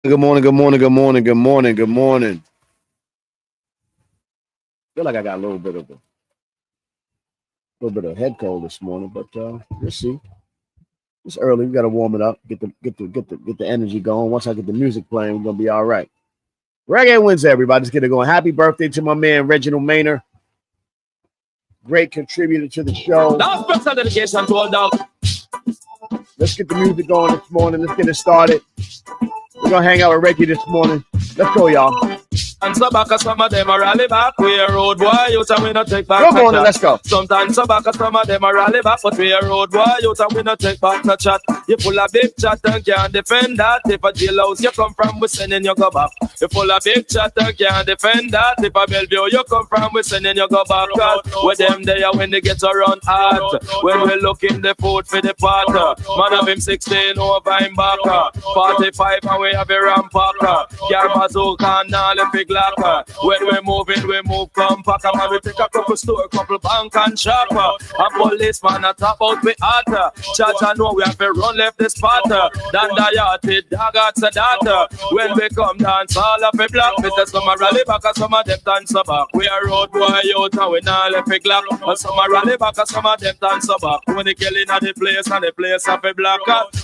Good morning, good morning, good morning, good morning, good morning. Feel like I got a little bit of head cold this morning, but we'll see. It's early. We got to warm it up, get the energy going. Once I get the music playing, we're gonna be all right. Reggae Wednesday, everybody. Let's get it going. Happy birthday to my man Reginald Maynard, great contributor to the show. Now special dedication to all dogs. Let's get the music going this morning. Let's get it started. We're gonna hang out with Reggie this morning. Let's go, y'all. And so back some of them are rally back. We a road boy, you tell we not take back. Good morning, let's go. Sometimes so back some of them are rally back, but we a road boy, you tell we not take back no chat. You full of big chat and can't defend that. If a jailhouse you come from, we sending you go back. You full of big chat and can't defend that. If a Bellevue you come from, we sending you go back. With them there when they get around hard. When we look in the food for the pot. Man of him 16 over him back. 45 and we have a rampacker. Car bazooka and all the big locker. When we move compact. And we take a couple store, couple bank and shop. A policeman a top out with heart. Judge I know we have to run left the spot. Dan Dayati, Dagat Sadata. When we come dance all of the block. Mr. Some rally back and some of them dance back. We are road boy out and we not left the clock. And some rally back and some of them dance back. When they killing at the place and the place of a black.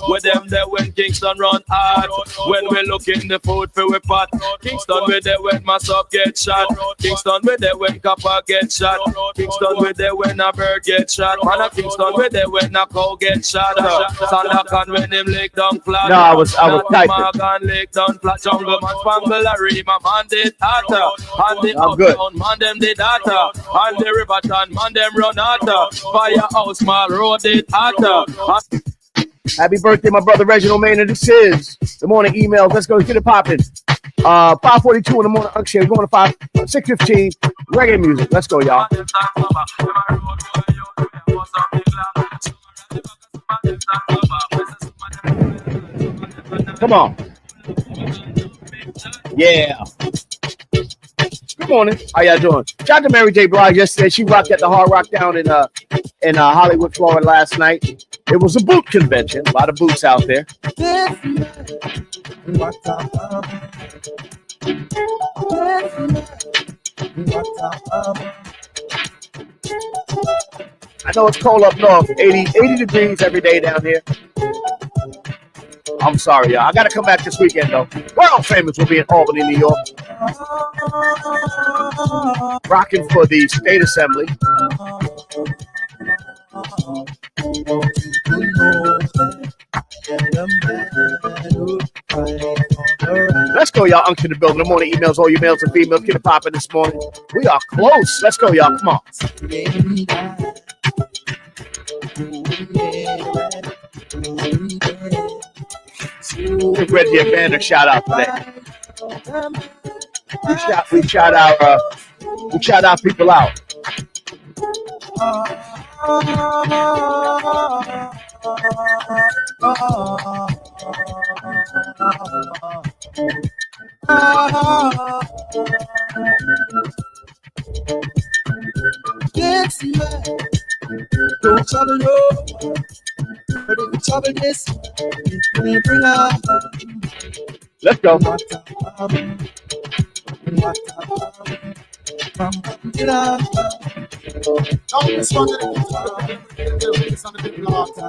With them there when Kingston run hard. When we look in the food for we pot. Kingston with there when Massop get shot. Kingston with there when Copper get shot. Kingston with there when a bird get shot. Man of Kingston with there when a cow get shot. Sandakan when him leg down flat. No, I was typing. Morgan leg down flat. Jungle man spangle a rima man did hotter. And the uptown man them did hotter. And the Riverton man them run hotter. Firehouse Mall Road did hotter. Happy birthday, my brother Reginald Maynard. This is the morning emails. Let's go get it popping. 5:42 in the morning. We're going to 6:15. Reggae music. Let's go, y'all. Come on. Yeah. Good morning. How y'all doing? Shout out to Mary J. Blige yesterday. She rocked at the Hard Rock down in Hollywood, Florida last night. It was a boot convention. A lot of boots out there. I know it's cold up north. 80 degrees every day down here. I'm sorry, y'all. I got to come back this weekend, though. World Famous will be in Albany, New York. Rocking for the State Assembly. Let's go, y'all. Unction the building. The morning emails, all your males and females. Get it popping this morning. We are close. Let's go, y'all. Come on. Give Reggie a banner shout out today. We shout out people out. Yes, man. Don't trouble you. But if you trouble this, you bring up. Let's go.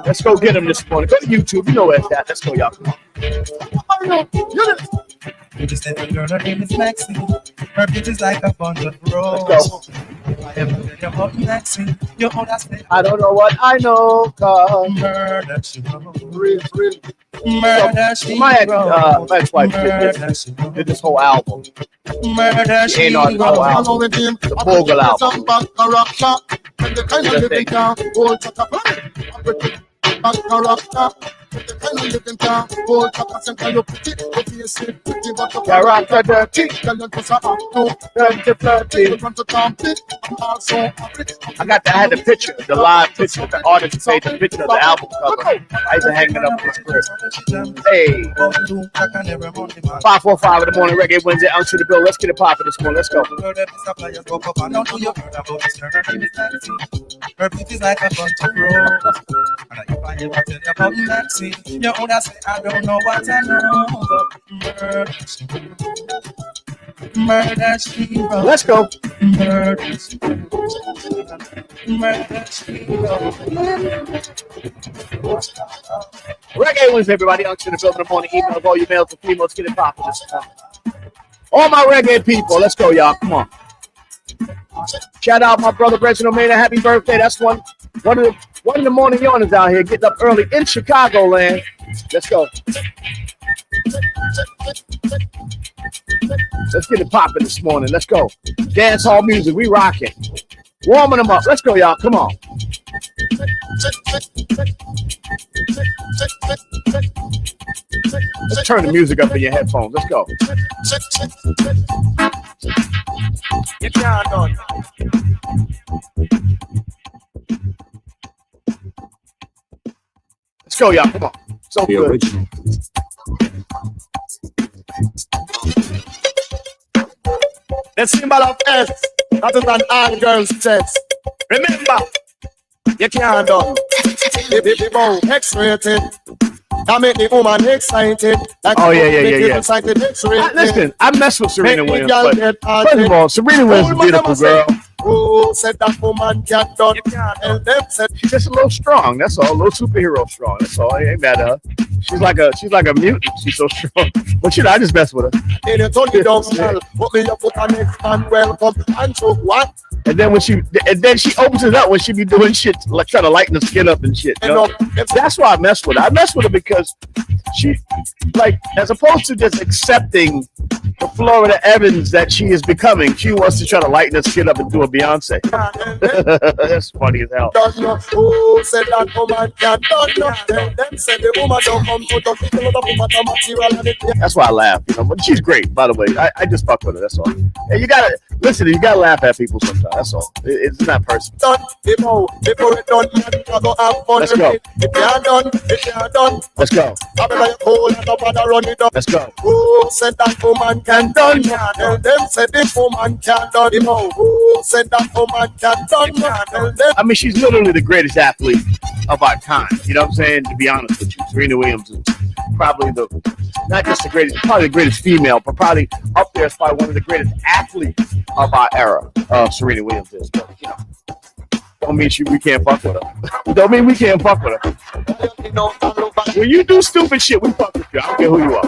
Let's go get him this morning. Go to YouTube. You know where it's at. Let's go, y'all. Come on. You just said the girl, her name is Maxine. Her beauty's like a bunch of roses. Let's go. If I ever tell you about Maxine, you hold us. I don't know what I know. Murder, she wrote. Murder, she My wrote. ex-wife did this whole album. Murder, she wrote. The Bogle album. Character dirty. I had the picture, the live picture. The artist made the picture of the album cover. I used to hang it up in the crib. Hey. 5:45 in the morning, Reggae Wednesday, out to the bill. Let's get it popping this morning. Let's go. Her beauty's like a bunch of roses. And if I ever tell you about Maxine, mercy. Your owner say I don't know what I know, but murder she wrote. Let's go. Murder she wrote. Murder she wrote. Reggae Wednesday, everybody. Unction to build in the morning. Emails, all your mails and females. Get it popping. All my reggae people. Let's go, y'all. Come on. Shout out my brother Reginald Maynard. Happy birthday. That's one of the morning yawners out here getting up early in Chicagoland. Let's go. Let's get it popping this morning. Let's go. Dance hall music. We rocking. Warming them up. Let's go, y'all. Come on. Let's turn the music up in your headphones. Let's go. You can't done. Let's go, y'all. Come on. So The good. original. The symbol of S, that is an all girls chest. Remember, you can't done. The bow X-rated. That make the woman excited. Like Oh, yeah. Excited, X-rated. Listen, I mess with Serena Make the Williams, girl but get first of hearted. all, Serena Williams is a beautiful girl. Who said that woman can't done? You can't tell them said She's just a little strong. That's all. A little superhero strong. That's all. I ain't mad at her. She's like a mutant. She's so strong. But I just mess with her. in a Tony down smell. Put me up, put an next man welcome. And so what? And then she opens it up when she be doing shit like trying to lighten the skin up and shit. You know? That's why I mess with her. I mess with her because she, like, as opposed to just accepting the Florida Evans that she is becoming, she wants to try to lighten her skin up and do a Beyonce. That's funny as hell. Don't know who said that woman can't don't know. Them said the woman don't come to the people of the material and it. That's why I laugh. You know, but she's great, by the way. I just fuck with her. That's all. And you gotta listen. You gotta laugh at people sometimes. That's all. It's not personal. Done before it done, man, I go have fun. Let's go. If you are done, Let's go. I be like hold and up and run it up. Let's go. Who said that woman can't done? Tell them said this woman can't done. Who said that woman can't done? Tell them. I mean, she's literally the greatest athlete of our time. You know what I'm saying? To be honest with you, Serena Williams is probably not just the greatest, probably the greatest female, but probably up there as probably one of the greatest athletes of our era. Serena Williams is. But, you know, don't mean we can't fuck with her. Don't mean we can't fuck with her. When you do stupid shit, we fuck with you. I don't care who you are.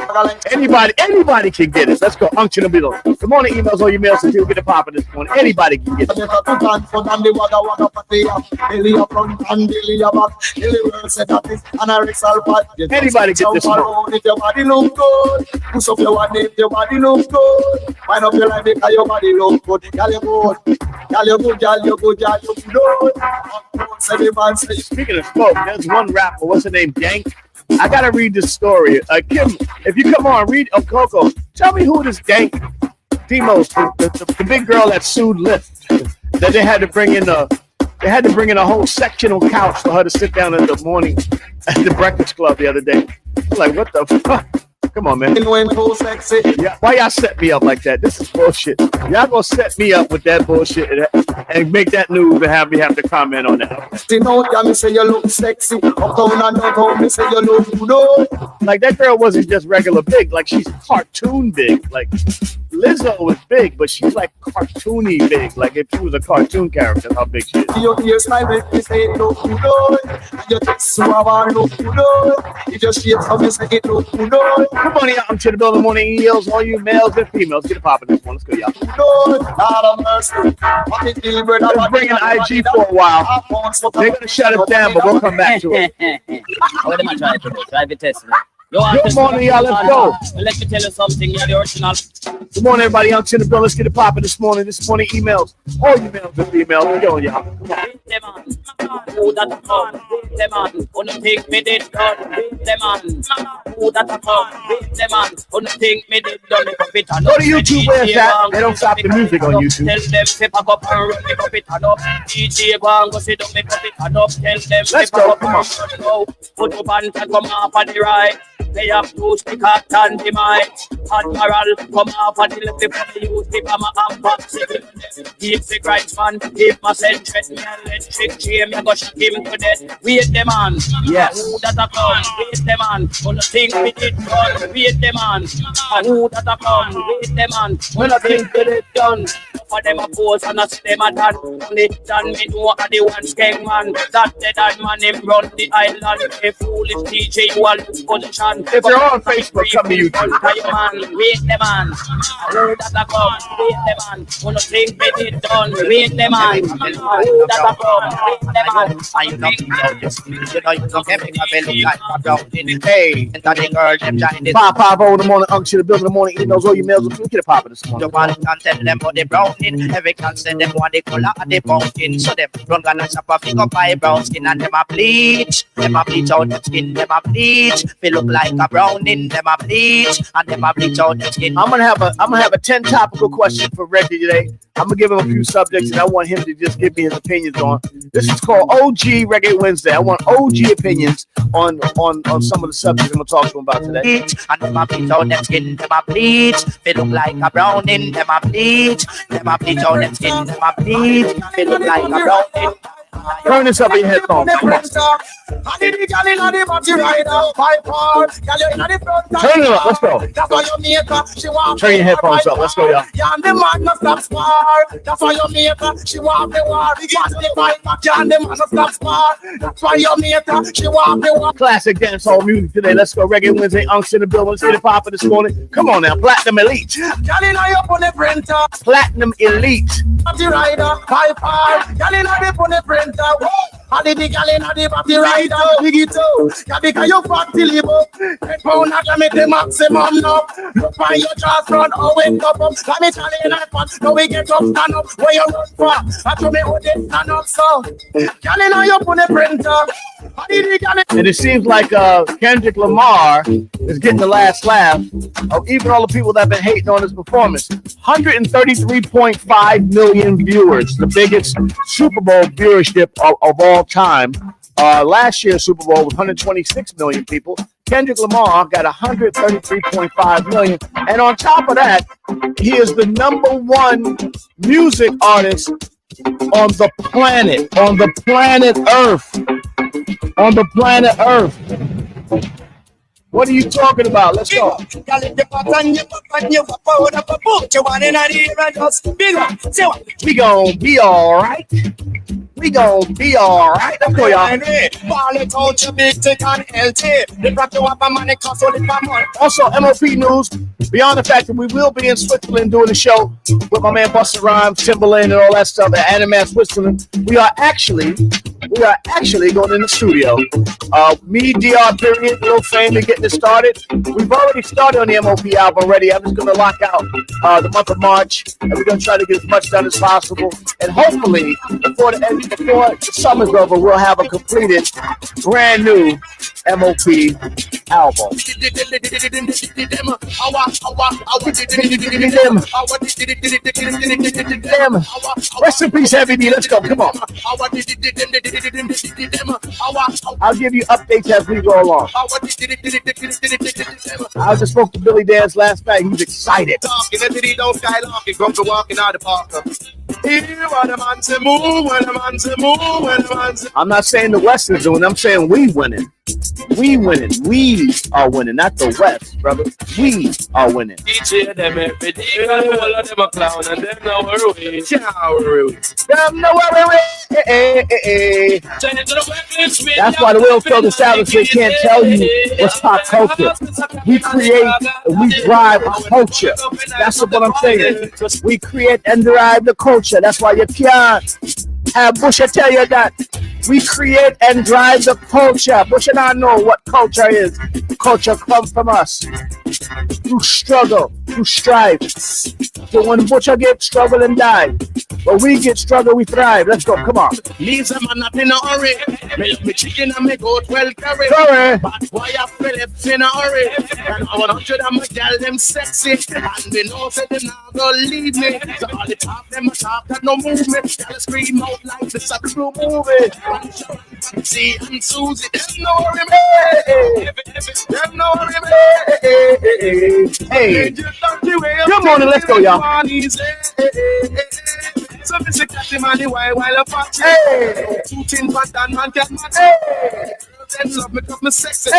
Anybody can get it. Let's go. Unction and below. Good morning, emails, all your mails, and people get it popping this morning. Anybody can get it. Anybody get this one. If your body look good, push up your one if your body look good. Wind up your life because your body look good. Girl, you good. Girl, you good. Girl, you good. Girl, you good. Speaking of smoke, there's one rapper. What's her name? Dank. I gotta read this story. Kim, if you come on, read Coco. Tell me who this Dank Demos, the big girl that sued Lyft. That they had to bring in a whole sectional couch for her to sit down in the morning at the Breakfast Club the other day. I'm like, what the fuck? Come on, man. Yeah, why y'all set me up like that? This is bullshit. Y'all gonna set me up with that bullshit and make that news and have me have to comment on that. You know, me say you look sexy. Uptown and downtown, me say you look good. Like that girl wasn't just regular big. Like she's cartoon big. Like Lizzo was big, but she's like cartoony big. Like if she was a cartoon character, that's how big she is. Your hairstyle make me say it look good. And your text suave look good. If your shape come, me say it look good. Good morning, I'm to the building morning EOs, all you males and females. Get it popping this one. Let's go, y'all. Good, Lord of mercy. Let's bring in IG for a while. They're gonna shut it down, but we'll come back to it. What am I trying to do? Try to test me. Good morning, y'all. Let's go. Let me tell you something. You're the original. Good morning, everybody. I'm to the building. Let's get it popping this morning. This morning, emails. All you males and females. We're going, y'all. Come on. Who that come? The man. Gonna think me did done. The man. Who that come? The man. Gonna think me did done. Go to YouTube. Where's that? They don't stop the music on YouTube. Tell them to pack up and run me up it and up. DJ go and go sit down me pop it and up. Tell them to pack up and run go. Put up and come off on the right. They have to stick at and the mic. Admiral, come off and the left for the youth, keep my unbox. Keep the grind man, keep my centret, me electric chain, me go shoot him to death. Wait the man, Yes. who that a come? Wait the man, on the thing we did done. Wait the man, who that a come? Wait the man, when the thing we did done. For them a pose and a them a done. Only done me know a the one skeng man. That the dead man him run the island. A foolish DJ you all lose position. If you're on Facebook, come to YouTube. Man, wait the man, who that a come? Wait the man, on the thing we did done. Wait the man, who that a come? Wait the man. I know you don't get me a belly like a brown in the day. And the girl them giant is 550 in the morning, Unction the building in the morning, eating those all your meals. Get it popping this morning. the one can tell them what they browning. Every can send them what they color and they pumpkin. So them run gonna shop a pick up by brown skin and them a bleach. Them a bleach out the skin, them a bleach. They look like a browning, them a bleach. And them a bleach out the skin. I'm gonna have a 10 topical question for Reggie today. I'm gonna give him a few subjects and I want him to just give me his opinions on. This is called OG Reggae Wednesday. I want OG opinions on some of the subjects I'm gonna talk to him about today. Bleach. And them a bleach out them skin, them a bleach. They look like a browning, them a bleach. Them a bleach out them skin, them a bleach. They look like a browning. Turn this up in your headphones. Come on. Turn it up. Let's go. Turn your headphones up. Let's go, y'all. Classic dancehall music today. Let's go. Reggae Wednesday. Unction in the building. Let's get it popping this morning. Come on now. Platinum Elite. Platinum Elite. And the girl inna the party rider, dig it out. Because you fat till you up. 10 pound that make the maximum now. Look by your jaws front, oh wake up. Let me tell you in advance. Now we get up, stand up. Where you run for? I told me who they stand up so. Girl inna your put the printer. And it seems like Kendrick Lamar is getting the last laugh of even all the people that have been hating on his performance. 133.5 million viewers, the biggest Super Bowl viewership of all time. Last year's Super Bowl was 126 million people. Kendrick Lamar got 133.5 million. And on top of that, he is the #1 music artist on the planet Earth. On the planet Earth. What are you talking about? Let's go. We gonna be all right. We gonna be all right. Let's go, y'all. Also, MOP news. Beyond the fact that we will be in Switzerland doing the show with my man Busta Rhymes, Timberland, and all that stuff at Animat Switzerland, we are actually going in the studio. Me, DR, period, Lil Fame, and getting it started. We've already started on the MOP album already. I'm just going to lock out the month of March, and we're going to try to get as much done as possible. And hopefully, before the summer's over, we'll have a completed, brand new MOP album. Rest in peace, Heavy D. Let's go. Come on. I'll give you updates as we go along. I just spoke to Billy Dance last night. He's excited. I'm not saying the West is doing. I'm saying we winning. We winning. We are winning, not the West, brother. We are winning. DJ them every day, all of them a clown and them now worry. Them know where we. That's why the Will Field establishment can't tell you what's pop culture. We create and we drive a culture. That's what I'm saying. We create and drive the culture. That's why you can't have Busha tell you that. We create and drive the culture. Busha don't know what culture is. Culture comes from us. Through struggle, through strive. So when Butcher get struggle and die, but we get struggle, we thrive. Let's go, come on. Leaves a man up in a hurry. Me chicken and me goat well carry. Sorry. But why a Phillips in a hurry? And 100 of my gal them sexy. And they know say them not gonna leave me. So all the talk them a talk that no movement. Gal scream out like this a blue movie. See and Susie, them know me. Them know me. Hey, good morning. Let's go, y'all. So physically money while I fuck you. Two things but that man can match. Then love me cause me sexy.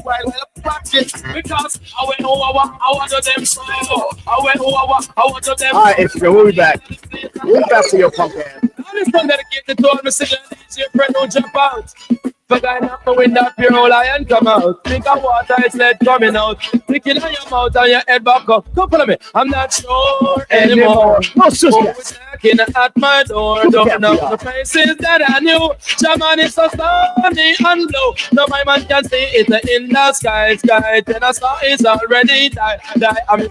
While I fuck it. Because I went over to them so. I went over to them. All right, Instagram, we'll be back. We'll be back for your punk ass. I just don't dedicate to all my signal. Your friend don't jump out. Forgot not to win that pure old lion come out. Think of water is lead coming out. Stick it on your mouth and your head back up. Come follow me. I'm not sure anymore. No, sister. Always knocking at my door. Don't know the places that I knew. Shaman is so sunny and blue. No, my man can see it in the sky. Then a star is already die. I'm in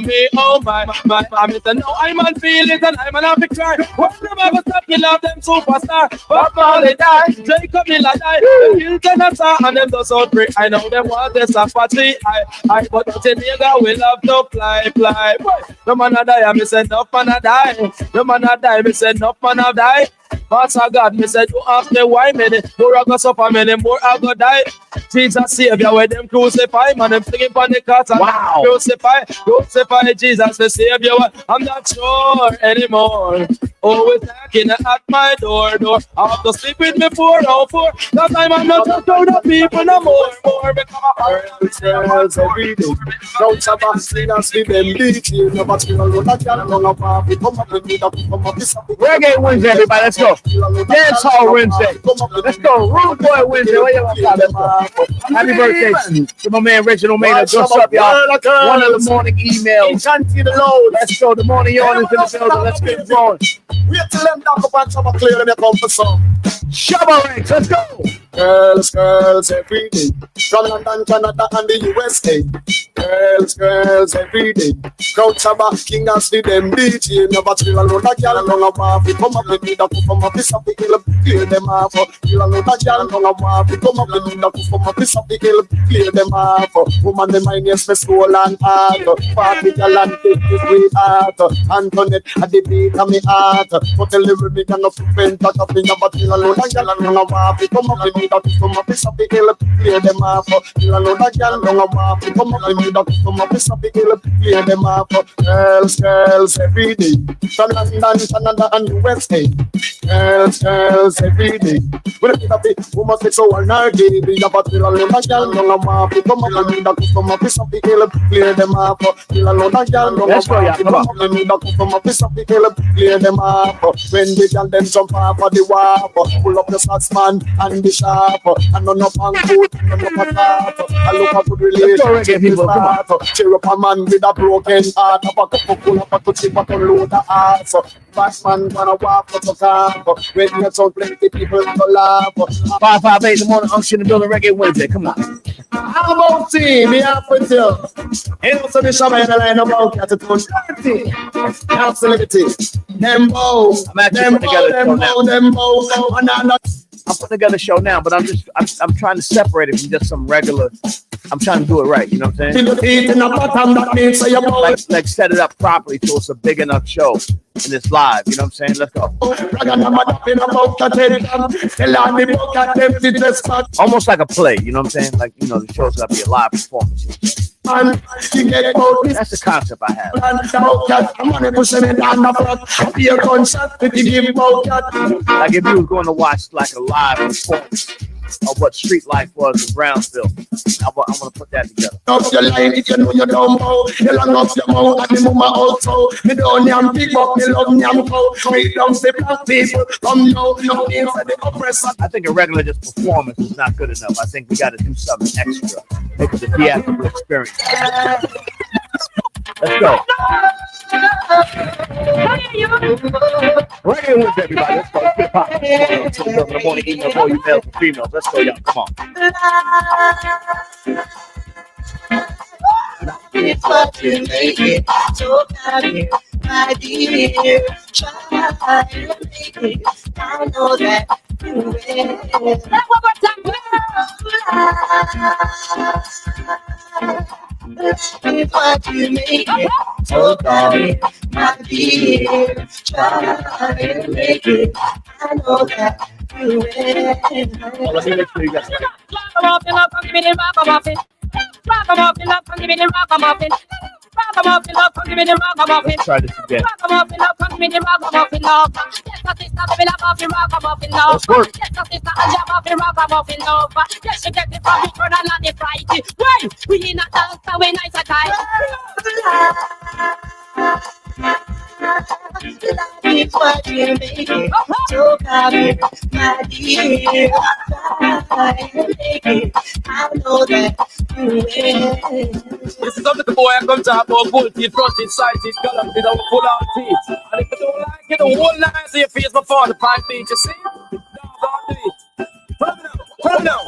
me, oh my. I'm in no, I'm on feel it and I'm on happy cry. What them ever stop you love them superstar. But Molly die. Jacob me like die. The hills and a star and them does out break. I know them want this a party. I but the nigga will have to fly. The man a die, me say enough man a die. The man a die, me say enough man a die. Master God, me said, you ask me why many more I go suffer, many more I go die. Jesus Savior, where them crucify, man, them singing on the cross and crucify Jesus the Savior. I'm not sure anymore. Always knocking at my door. I have to sleep with me 404. That time I'm not just out of people no more. Become a Girls every day. Don't have a sleep and sleep them beat you. No matter what I can long up. Come up with me, come up with something. Reggae Wednesday, everybody. Let's go. Dance Hall Wednesday. Let's go. Rude Boy Wednesday. Let's go. Happy birthday to my man Reginald Maynard. What's up, y'all? One of the morning emails. Let's go. The morning yawn is in the building. Let's get going. Wait till them talk about some clear and they come for some. Shabba Ranks. Let's go. Girls every day. From London, Canada, and the USA. Girls every day. Crowds are backing us with them DJ. Never chill alone, a girl long a half. Come up with me, that come up with something, clear them off. Chill alone, a girl long a half. Come up with me, that come up with something, clear them off. Woman, the mind is my soul and heart. Party girl and take this sweetheart. Antoinette, at the beat of me heart. But the lyric and the friend that up in the chill alone, a girl long a half. Come up with me, that come up with something, clear them off. Chill alone, a girl long a half. Come up with me, that come up with something, clear them off. Girls every day. From London, Canada, and USA. Girls every day. When I be woman say so all night, we have a chill alone, a girl long a half. Come up with me, that come up with something, clear them off. Chill alone, a girl long a half. Come up with me, that come up with something, clear them off. When the girl them jump off of the warp, pull up the socks man and the sharp, and none up on foot, none up on top. I look at good relationship. Cheer up a man with a broken heart, a back up, pull up a chip, a load of ass. Batman gonna walk up the camp. When you so plenty people to laugh. 558 in the morning, unction in the building, Reggae Wednesday. Come on. How about team? Me up with you. Ain't also the shabba in the line about that to 30. Absolutely. Them bow. I'm putting together a show now, but I'm trying to separate it from just some regular. I'm trying to do it right, you know what I'm saying? Like set it up properly so it's a big enough show and it's live, you know what I'm saying? Let's go. Almost like a play, you know what I'm saying? Like, you know, the show's gotta be a live performance. That's the concept I have. Like if you was going to watch like a live performance of what street life was in Brownsville, I want to put that together. Up your line if you know you don't know. You long up your mouth and the mama also. Me don't yam big but me love yam cow. Straight down the black people. Come now, no inside the oppressor. I think a regular just performance is not good enough. I think we got to do something extra. Make it a theatrical experience. Let's go. Reggae Wed, everybody. Let's go. Let's get poppin'. Let's go. In the morning, email all you males and females. Let's go, y'all. Come on. It's what you make it. So carry my dear. Try to make it. I know that you will. It's what you make it. So carry my dear. Try to make it. I know that you will. Let me make sure you guys. Ragamuffin, love, come give me the ragamuffin. Ragamuffin, love, come give me the ragamuffin. Try this again. Ragamuffin, love, come give me the ragamuffin, love. Yes, sister, give me the muffin, ragamuffin, love. Let's work. Yes, sister, and your muffin, ragamuffin, love. Yes, you get the from the front and not the fright. Well, we in a dance, so we nice and tight. Love is what you make it. So come here, my dear. Try and make it. I know that you will. This is something the boy I come to about gold teeth, front teeth, side teeth, color teeth, and pull out teeth. And if you don't like it, the whole line to your face before the 5 feet, you see? Don't do it. Come down.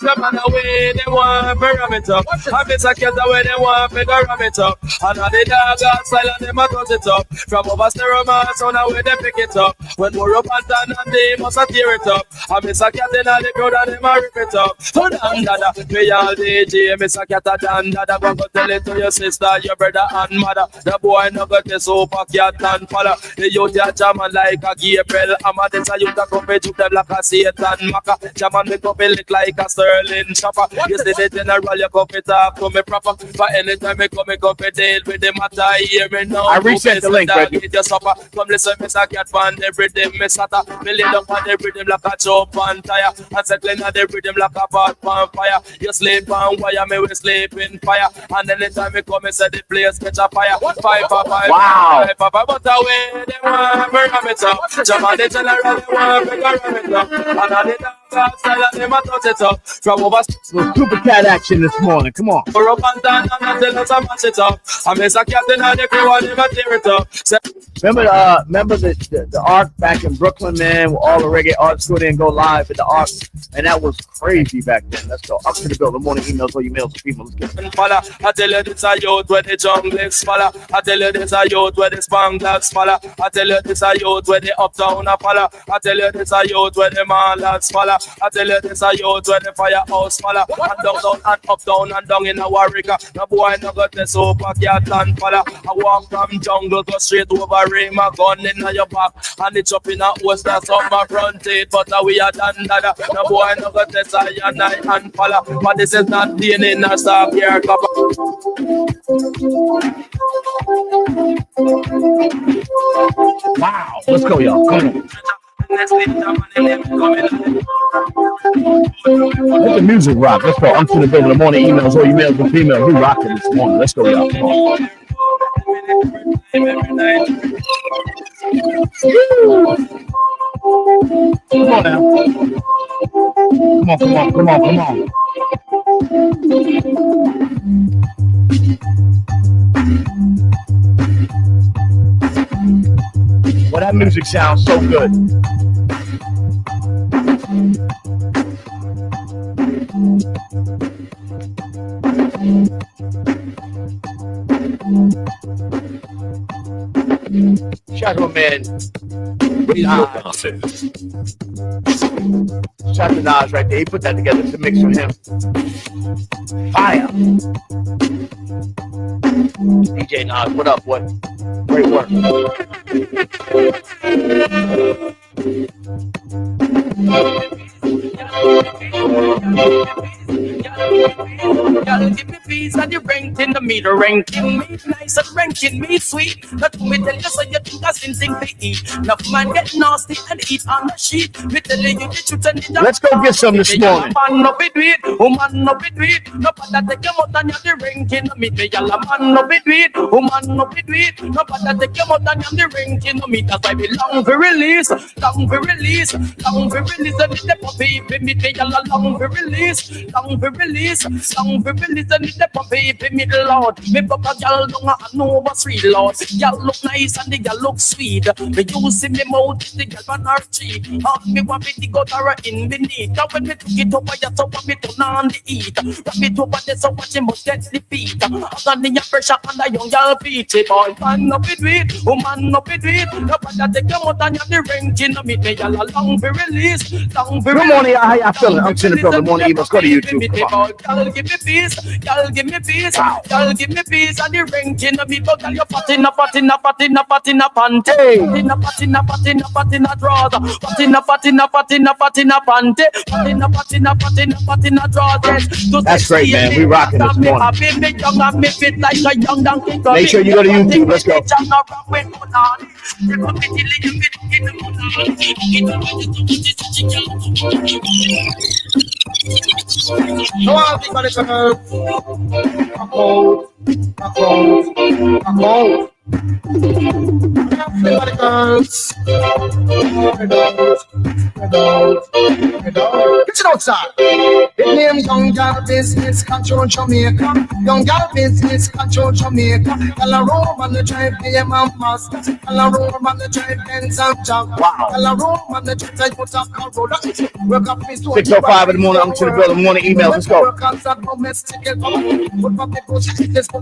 Come on away, they want to ram it up. I miss a cat away, they want to ram it up. And the dog outside and them a touch it up. From over stereo mass on away, they pick it up. When more up and down and they must tear it up. I miss a cat in the crowd and them a rip it up. So down, dada, me all DJ, miss a cat a down, dada. Go tell it to your sister, your brother and mother. The boy no got the super cat and follow. The youth ya jamming like a Gabriel. I'm a this a youth a come to them like a Satan Maka. Jamming me cup it like a sterling chopper. You see the general, you come to talk to me proper. But anytime me come to deal with the matter, hear me now. I reset the link, Reggie. Get your supper. Come listen, Miss a cat fan, every day me sata. Me lay down on every day like a chop on tire. And settling on every day like a pot on fire. You sleep on wire, me we sleep in fire. And anytime me come, me say the place catch a fire. 5 for 5. Wow. 5 for 5. But away, they want to ram it up. Jump the general, they want to ram it up. And on the dance style, them a touch it up. From over Super cat action this morning. Come on. for up and down and tell us to match it up. I miss a captain and the crew and them a tear it up. Say, Remember the Arc back in Brooklyn, man, where all the reggae art school didn't go live at the Arc, and that was crazy back then. Let's go up to the building. Morning emails or emails to people. Let's get it. Follow. I tell you this a youth where the jungle follow. I tell you this a youth where the spanglers follow. I tell you this a youth where the uptown a follow. I tell you this a youth where the manlads follow. I tell you this a youth where the firehouse follow. And down and uptown and down in a Warwick. No boy no got the super cat and follow. I walk from jungle go straight over rim a gun in your back. And it's up in a host that's on my front teeth. But we are done that. No boy no got the cyanide and follow. But this is not DNA in a stop here. Wow. Let's go, y'all. Come on. Let the music rock. Let's go. I'm to the building. The morning emails or emails with females. We rocking this morning. Let's go, y'all. Come on. Come on now. Come on. Well, that music sounds so good. Shout out to my man. Shout out to Nas right there. He put that together to mix with him. Fire. DJ Nas, what up? What? Great work. Y'all give me peace and you ranking the meter, ranking me nice and ranking me sweet. Not me tell you so you think I still think to eat. Enough man get nasty and eat on the sheet. Me telling you the truth and the Let's go get some this morning. Man no be do it, woman no be do it. No bother take your mouth and you the ranking me. Me y'all a man no be do it, woman no be do it. No bother take your mouth and you the ranking me. That's why me long for release, long for release, long for release. And the puppy me y'all a long for release, long for release, long for release. And the puppy me the Lord. Me papa y'all don't know what's real Lord. Y'all look nice and the y'all look sweet. Me use in me mouth the y'all on her cheek. Me want me to go to in the need. Now when me took it over ya so want me to on the eat. Wrap it over there so watch him must get the feet. And the pressure on the young y'all feet. Boy man no be do it, woman no be do it. No bother take your mouth and you the ranking me. Me y'all long for release, long for Good morning, y'all. How y'all feeling? I'm to the building. Morning emails. Go to YouTube. Come on. Y'all give me peace. peace. Girl, give me peace. Girl, give me peace. And the ranking of me, but girl, you patina, patina, patina, patina, pante. Patina, patina, patina, patina, draws. Patina, patina, patina, patina, pante. Patina, patina, patina, patina, draws. That's great, man. We rocking this morning. Make sure you go to YouTube. Let's go. No, I think about it, girls. Get it outside. It name Young Girl Business Control Jamaica. Young Girl Business Control Jamaica. Tell a room on the drive, PM and master. Tell a room on the drive, Benz and Jack. Wow. Tell a room on the drive, Toyota Corolla. Work up his 6:05 in the morning. I'm to the building. Morning email. Let's go.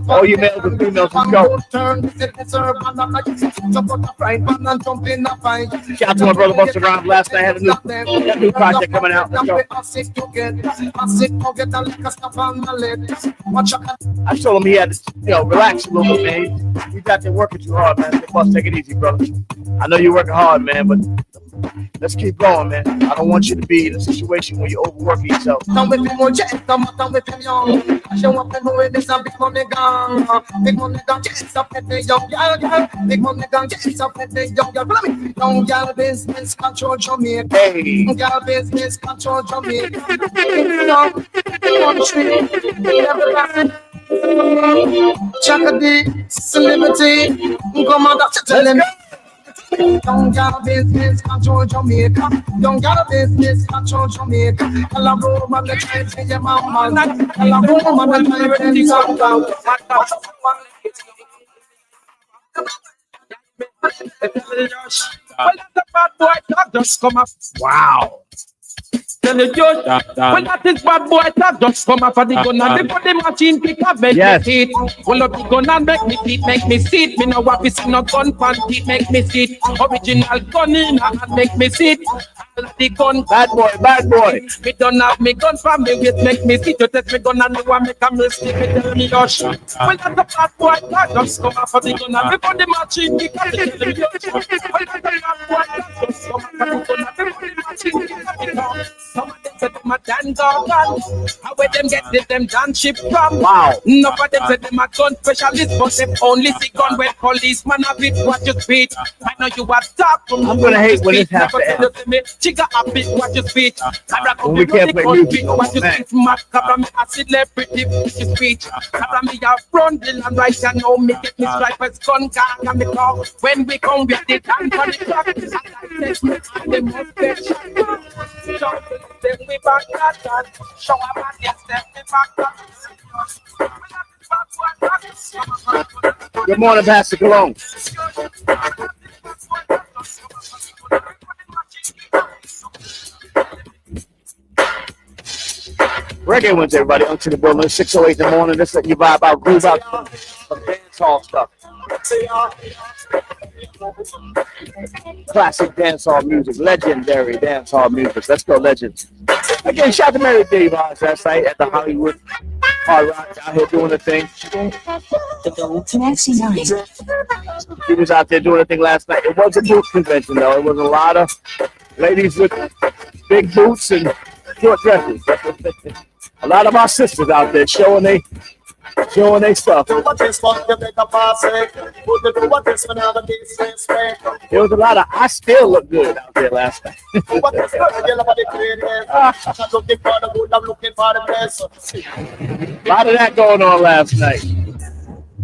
All your mails and emails. Let's go. Shout out to my brother Buster Rhymes. Last night I had a new project coming out. Let's go. I told him he had to, relax a little bit, man. You got to working too hard, man. Bust, take it easy, brother. I know you're working hard, man, but let's keep going, man. I don't want you to be in a situation where you're overworking yourself. Big money gun, chase up with the young girl. Big money gun, chase up with the young girl. Young girl business control Jamaica. Hey. Young girl business control Jamaica. Chakadi, celebrity, come on, tell him. Young girl business control Jamaica. Young girl business control Jamaica. Tell a woman the time for your mama. Tell a woman the time for your mama. Well, the bad boy dog just come up. Wow. Tell the judge, well, that is bad boy that just come up for the gun and the machine pick up make me sit. Well, up the gun and make me sit, make me sit. Me no want to see no gun pan teeth, make me sit. Original gun in and make me sit. The gun, bad boy. Me don't have me gun from me with make me sit. You take me gun and you want make a mistake. Me tell me hush. Well, that's the bad boy that just come up for the gun and before the machine pick up the gun. Well, that's the bad boy that just come up for the gun and before the machine pick up the gun. Some of them say them a dance all gun. How where them get them dance ship from? Wow. None of them say them a gun specialist, but them only see gun when policeman have it. What you speak? I know you are talk. I'm gonna hate when this has to end. Chica a bit what you speak. When we can't play music no more, what you speak? Cabra me a celebrity what you speak. Cabra me a front the land right and now me get me stripers gun car and me call. When we come with the dance on the clock, and the most get shot. Then we back that show up and yes, then we back that. Good morning, Pastor Cologne. Reggae Weds, everybody. On to the building. 6:08 in the morning. Let's let you vibe out, groove out some dance hall stuff. Classic dancehall music, legendary dancehall music. Let's go, legends. Again, shout out to Mary Dave last night at the Hollywood Hard Rock out here doing the thing. She was out there doing the thing last night. It was a boot convention, though. It was a lot of ladies with big boots and short dresses. A lot of our sisters out there showing they stuff. There was a lot of I still look good out there last night. A lot of that going on last night.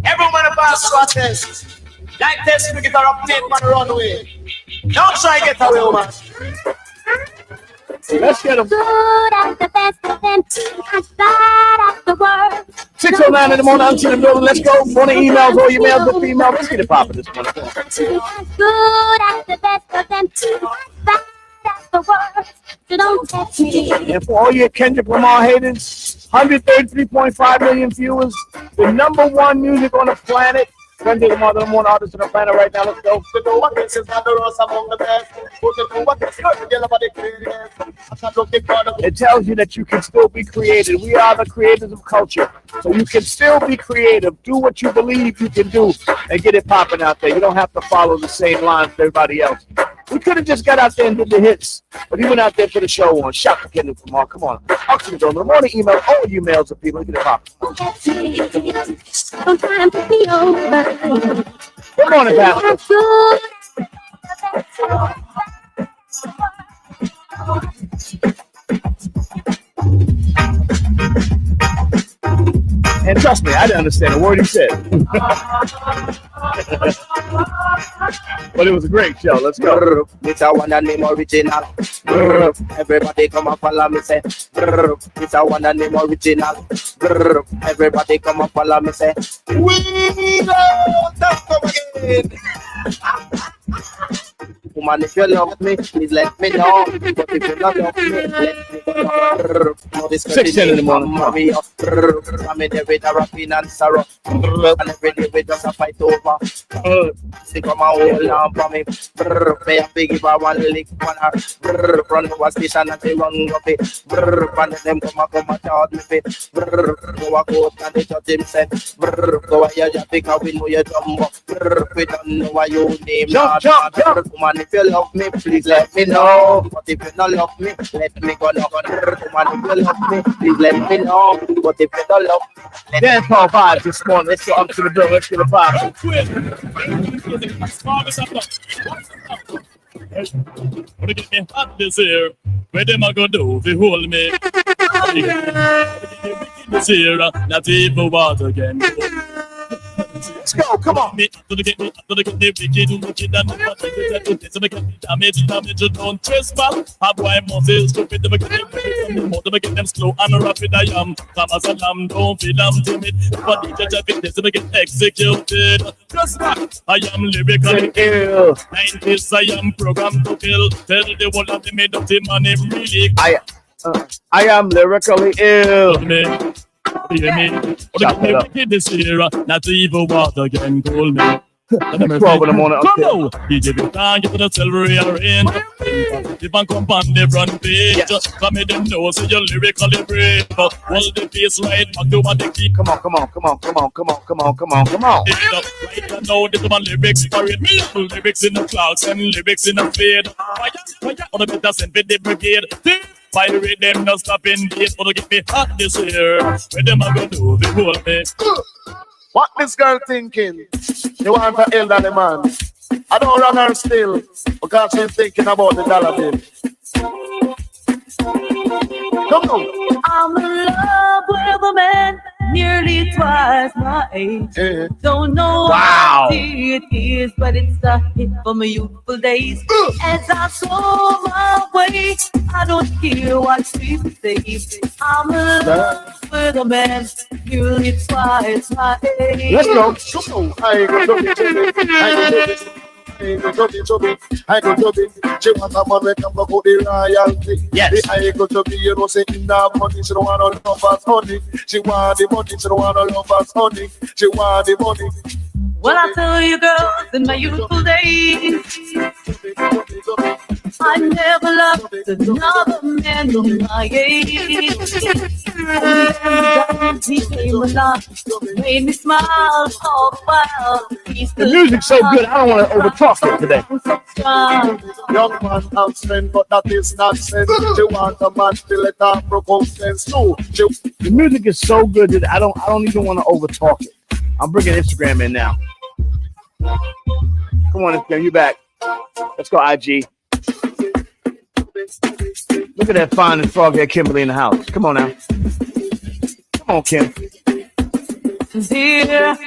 Everyone about swatches. Like this, we get our update on the runway. Don't try to get away, woman. Let's get them. Good at the best of them, as bad at the worst. 6:09 in the morning, I'm to the building. Let's go. Morning emails, all your mails, good female. Let's get it popping this morning. Good at the best of them, as bad at the worst. So don't test me. And for all your Kendrick Lamar haters, 133.5 million viewers, the #1 music on the planet. Sunday, the mother, one artist on the planet right now. Let's go. You know what this is not the rose among the best. Put it to what this is, the yellow body creators. I can't look at God. It tells you that you can still be creative. We are the creators of culture. So you can still be creative. Do what you believe you can do and get it popping out there. You don't have to follow the same lines as everybody else. We could have just got out there and did the hits, but he went out there for the show on. Shout to Kendall Kumar. Come on. Auction door. The morning email, all emails of people. Get it popping. Sometimes it be over. Good morning, Pastor. And trust me, I didn't understand a word he said. But it was a great show. Let's go. It's a one and name original. Everybody come and follow me, say. It's a one and name original. Everybody come and follow me, say. We don't come again. Woman, if you love me, please let me know. But if you don't love me, let me know. No, this 6:10 in the morning. I'm in there with a rapping and sorrow. And every day we just a fight over. Stick on my whole lamp for me. Pay a big give her one lick on her. Run over station and they run up it. And them come and charge me fit. Go a court and they judge him said. Go a here, just pick a win with your jumbo. We don't know what you name. Jump. Woman, if you love me, please let me know. But if you don't love me, let me go. Woman, if you love me, please let me know. But if you don't love me, let Dance Hall vibes this morning. Let's go up to the door. Let's get a vibe. Wanna get me hot this year? Where them a go do? They hold me. This year, not even water again. Let's go. Come on. Me, gonna get the wicked and the damage, don't trespass. Have why Moses stupid, them get them slow and rapid I am. Come as a lamb, don't feel I'm timid. But the judge of it, they get executed. Just that, I am lyrical. 90s, I am programmed to kill. Tell the world that they made up the money really. I am lyrically ill. Hear me? This year, not even water can cool me. 12 in the morning. Come on, you give it time, you put a silver in. If I come on the front page, come in them know, so you're lyrically brave. Hold the piece right back to what they keep. Come on. Right now, this is my lyrics parade. Me love lyrics in the clouds and lyrics in the fade. Fire, on the better send for the brigade. Pirate them no stopping date, but get me hot this year. Where them a go do, they hold me. What this girl thinking? You want to elderly man? I don't run her still because she's thinking about the dollar bill. Come on. I'm in love with a man nearly twice my age. Don't know Wow. what it is, but it's a hit for my youthful days. As I saw my way, I don't care what people say. I'm in love with a man nearly twice my age. Let's go. Come on. I go to it. I go to it. She want a man when come go the royalty. Yes. I go to be, you know, say in that money, she don't want no love us honey. She want the money, she don't want no love us honey. She want the money. Well, I tell you, girls, in my youthful days, I never loved another man of my age. He came along, made me smile all the while. The music's so good, I don't want to overtalk it today. Young man have strength, but that is not sense. She want a man to let her propose sense too. The music is so good that I don't even want to overtalk it. I'm bringing Instagram in now. Come on, Instagram, you back. Let's go, IG. Look at that fine and frog-haired Kimberly in the house. Come on now. Come on, Kim. Dear,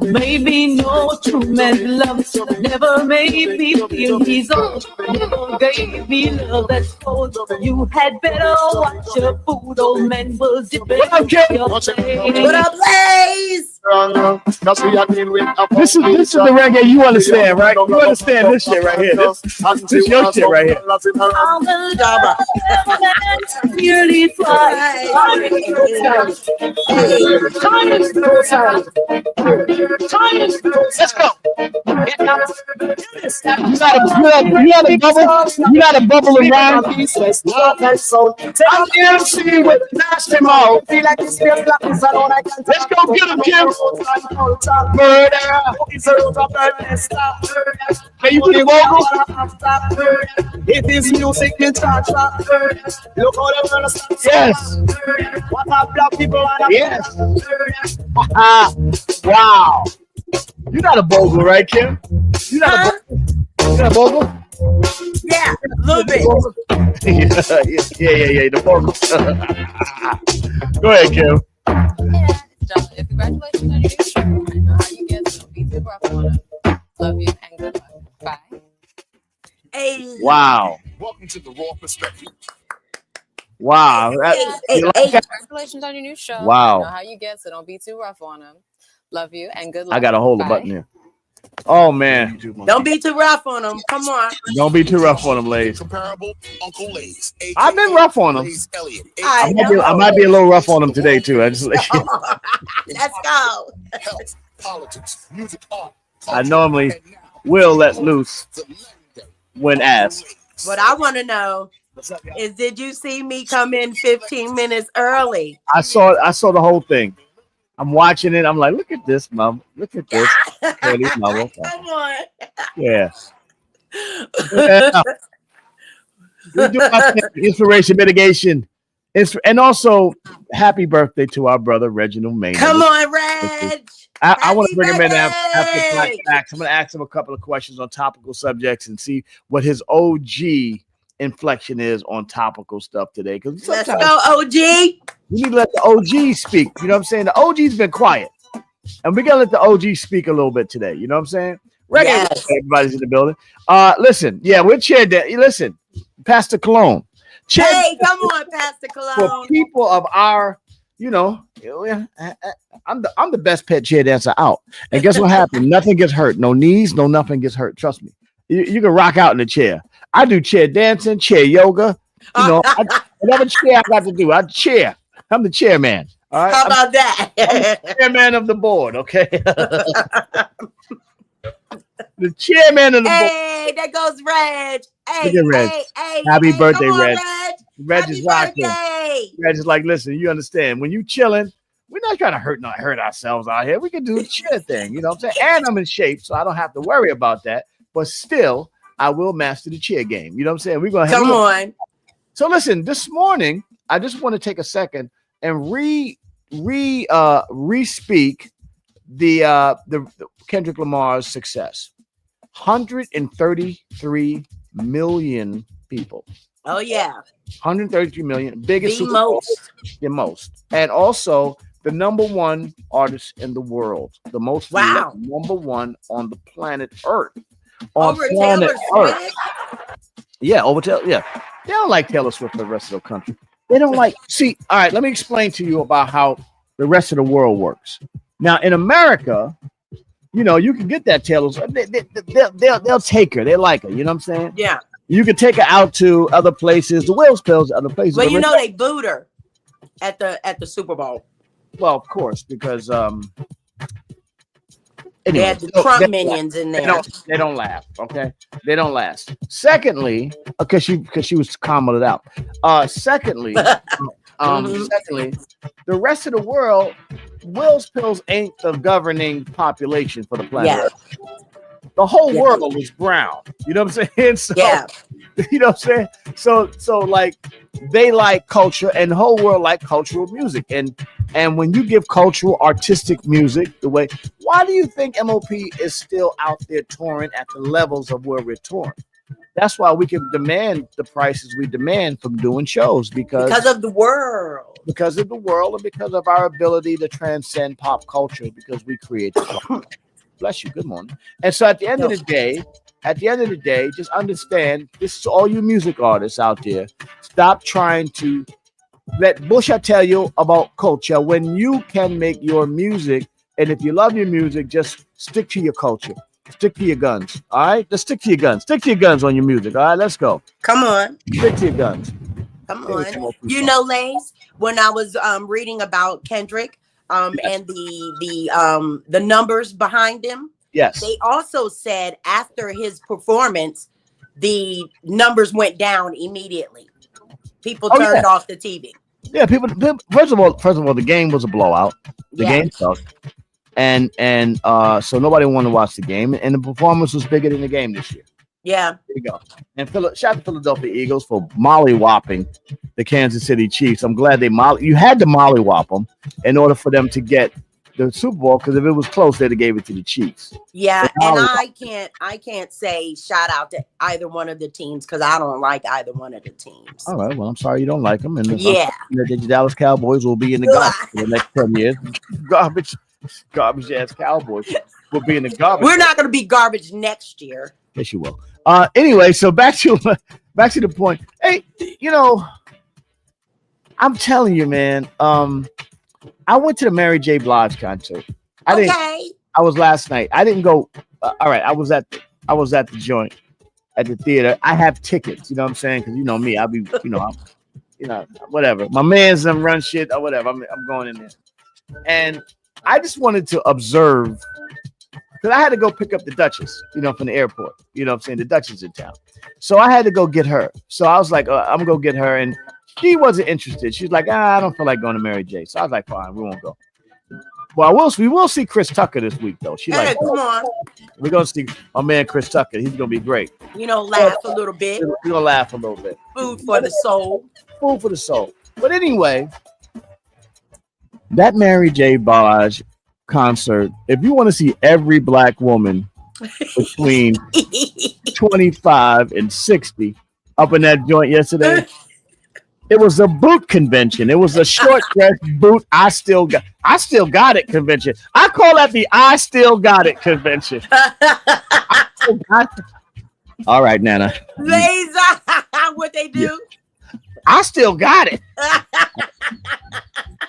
maybe no true man's love never made me feel he's old. Never gave me love that's cold. You had better watch your food, old man was dipping. What up, Kim? What up, Blaze? on. Cause we are dealing with a This is the reggae you understand, right? You understand this shit right here. This your shit right here. I'm the lover nearly fly. Let's go. You had a bubble. You had a bubble around. I'm the MC with the nasty mouth. Feel like this feels like this alone. I can't. Let's go get him, Kim. Murder. It's a root of madness. Can you do the vocal? It is music in charge. Look how the world starts. Yes. What are black people and Yes. Wow. You got a bogle, right, Kim? You got a bogle? You got a bogle? Yeah, a little bit. yeah, the vocal. Go ahead, Kim. Congratulations on your new show. I know how you get so be super rough on it. Love you and good luck. Bye. Hey. Wow. welcome to the Raw Perspective. Wow. Congratulations on your new show. Wow. I know how you get, so don't be too rough on them. Love you and good luck. I got to hold the button here. Oh, man. Don't be too rough on them. Come on. Don't be too rough on them, ladies. Comparable Uncle Lays. I've been rough on them. I might be a little rough on them today, too. I just Let's go. Health, politics, music, art. I normally will let loose when asked. What I want to know is, did you see me come in 15 minutes early? I saw the whole thing. I'm watching it. I'm like, look at this, mom. Look at this. Come on. Yeah. We do our thing, inspiration mitigation. And also, happy birthday to our brother Reginald Maynard. Come on, Reg. I want to bring him in after Black Facts. I'm going to ask him a couple of questions on topical subjects and see what his OG inflection is on topical stuff today. Because let's go, OG. We need to let the OG speak. You know what I'm saying? The OG's been quiet. And we got to let the OG speak a little bit today. You know what I'm saying? Yes. Everybody's in the building. Listen, yeah, we're cheered that. Listen, Pastor Cologne. Hey, come on, Pastor Cologne. For people of our, you know, I'm the best pet chair dancer out. And guess what happened? Nothing gets hurt. No knees, no nothing gets hurt. Trust me. You can rock out in the chair. I do chair dancing, chair yoga. You know, whatever chair I got to do, I chair. I'm the chairman. All right. How about that? I'm the chairman of the board. Okay. The chairman of the board. Hey, there goes Reg. Hey, Reg. Hey, happy birthday, on, Reg. Reg is rocking. Reg is like, listen, you understand. When you chilling, we're not trying to hurt ourselves out here. We can do the chair thing. You know what I'm saying? And I'm in shape, so I don't have to worry about that. But still, I will master the chair game. You know what I'm saying? We're gonna come on. So listen, this morning, I just want to take a second and re-speak the Kendrick Lamar's success. 133 million people. Oh yeah. 133 million. Biggest the most. The most. And also the number one artist in the world. The most number one on the planet Earth. Over Taylor Swift? Yeah, over Taylor. Yeah. They don't like Taylor Swift for the rest of the country. They don't like. See, all right, let me explain to you about how the rest of the world works. Now, in America, you know, you can get that Taylor Swift. They'll take her. They like her. You know what I'm saying? Yeah. You can take her out to other places, the Wills Pills, other places. Well, you know, they booed her at the Super Bowl. Well, of course, because they had the Trump minions in there. They don't laugh, okay? They don't last. Secondly, because she was calling it out. Secondly, secondly, the rest of the world, Wills Pills ain't the governing population for the planet. Yeah. The whole world is brown. You know what I'm saying? So, you know what I'm saying? So like they like culture, and the whole world like cultural music. And when you give cultural, artistic music the way, why do you think MOP is still out there touring at the levels of where we're touring? That's why we can demand the prices we demand from doing shows because of the world. Because of the world, and because of our ability to transcend pop culture, because we create the culture. Bless you. Good morning. And so at the end of the day, just understand, this is all you music artists out there. Stop trying to let bullshit tell you about culture when you can make your music And if you love your music, just stick to your culture. Stick to your guns. All right? Just stick to your guns. Stick to your guns on your music. All right, let's go. Come on. Stick to your guns. Come on. You know, Lace, when I was reading about Kendrick and the numbers behind him, Yes. they also said after his performance, the numbers went down immediately. People turned off the TV. Yeah, people. First of all, the game was a blowout. The game sucked, and so nobody wanted to watch the game. And the performance was bigger than the game this year. Yeah. There you go. And shout out to Philadelphia Eagles for mollywhopping the Kansas City Chiefs. I'm glad you had to mollywhop them in order for them to get the Super Bowl, because if it was close, they'd have gave it to the Chiefs. Yeah, and I can't say shout out to either one of the teams because I don't like either one of the teams. All right, well, I'm sorry you don't like them, and the Dallas Cowboys will be in the garbage for the next 10 years. Garbage ass Cowboys will be in the garbage. We're not going to be garbage next year. Yes, you will. Anyway, so back to the point. Hey, I'm telling you, man. I went to the Mary J. Blige concert. I was last night. I didn't go. All right, I was at the joint at the theater. I have tickets. You know what I'm saying? Because you know me, I'll be. Whatever. My man's them run shit or whatever. I'm going in there, and I just wanted to observe. Because I had to go pick up the Duchess, from the airport. You know what I'm saying? The Duchess in town. So I had to go get her. So I was like, I'm going to go get her. And she wasn't interested. She's like, I don't feel like going to Mary J. So I was like, fine, we won't go. Well, we will see Chris Tucker this week, though. She's like, come on. We're going to see our man Chris Tucker. He's going to be great. Laugh a little bit. We're going to laugh a little bit. Food for the soul. Food for the soul. But anyway, that Mary J. Blige concert, if you want to see every black woman between 25 and 60 up in that joint yesterday, it was a boot convention. It was a short dress boot. I still got it convention. I call that the I still got it convention. All right, Nana. What they do? I still got it.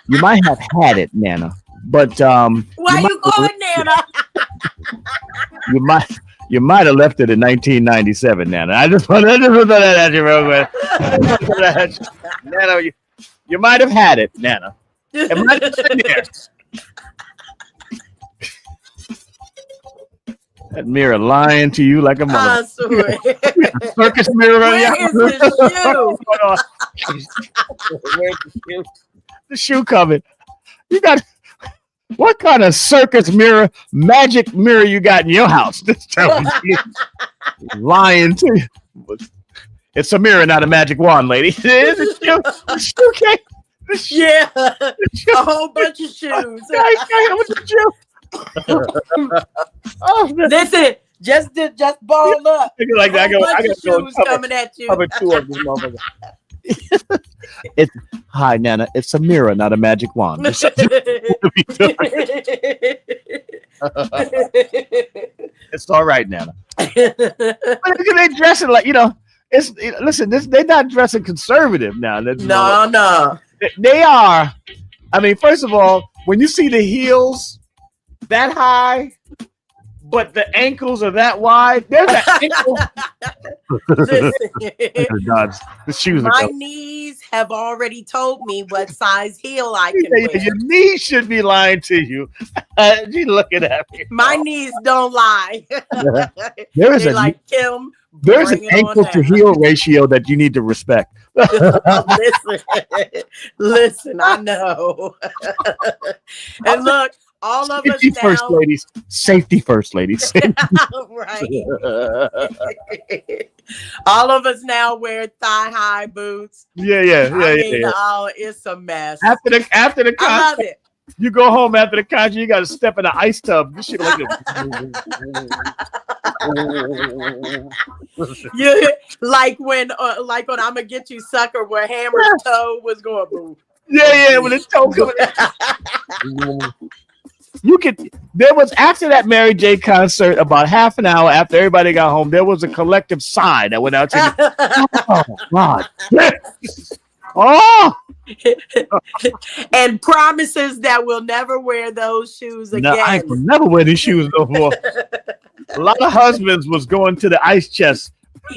You might have had it, Nana. But why you going, Nana? you might have left it in 1997, Nana. I just want to throw that at you real quick. Nana, you might have had it, Nana. It might have been there. That mirror lying to you like a mother. Circus mirror on you. Where's the shoe? The shoe coming. You got. What kind of circus mirror, magic mirror you got in your house? This time lying to you. It's a mirror, not a magic wand, lady. It is a shoe. Yeah, a whole bunch of shoes. Listen, just ball up. Like that. I got shoes coming at you. Cover two of this motherfucker. Hi, Nana. It's a mirror, not a magic wand. It's all right, Nana. But they dressing like they're not dressing conservative now. No. They are. I mean, first of all, when you see the heels that high, but the ankles are that wide, there's an ankle. The shoes. My knees have already told me what size heel I can wear. Your knees should be lying to you. You looking at me? My knees don't lie. There's Kim. There's an ankle to heel ratio that you need to respect. Listen, I know. And look, all of Safety us now. First, ladies. Safety first, ladies. Right. All of us now wear thigh-high boots. Yeah. Oh, it's a mess. After the concert, I love it. You go home after the concert, you got to step in an ice tub. This shit like You like when I'm gonna get you sucker where Hammer's toe was going boom. Yeah, when his toe goes. There was after that Mary J concert, about half an hour after everybody got home, there was a collective sigh that went out to me. Oh God. Oh, And promises that we'll never wear those shoes again. No, I ain't gonna never wear these shoes no more. A lot of husbands was going to the ice chest.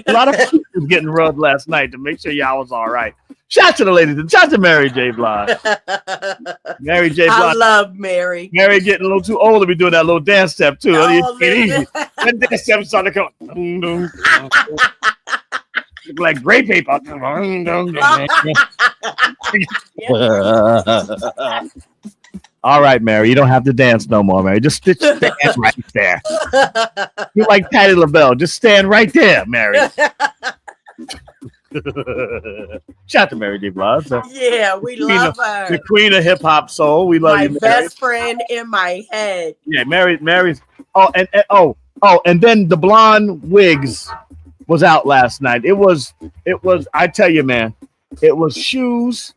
A lot of feet was getting rubbed last night to make sure y'all was all right. Shout out to the ladies. Shout out to Mary J. Blige. Mary J. Blige. I love Mary. Mary getting a little too old to be doing that little dance step too. Oh, It's easy. That dance step started to come. Look like gray paper. All right, Mary. You don't have to dance no more, Mary. Just stand right there. You're like Patti LaBelle. Just stand right there, Mary. Shout out to Mary J. Blige. Yeah, we love her. The queen of hip hop soul. We love my you, Mary. best friend in my head. Yeah, Mary's. And then the blonde wigs was out last night. It was. I tell you, man, it was shoes,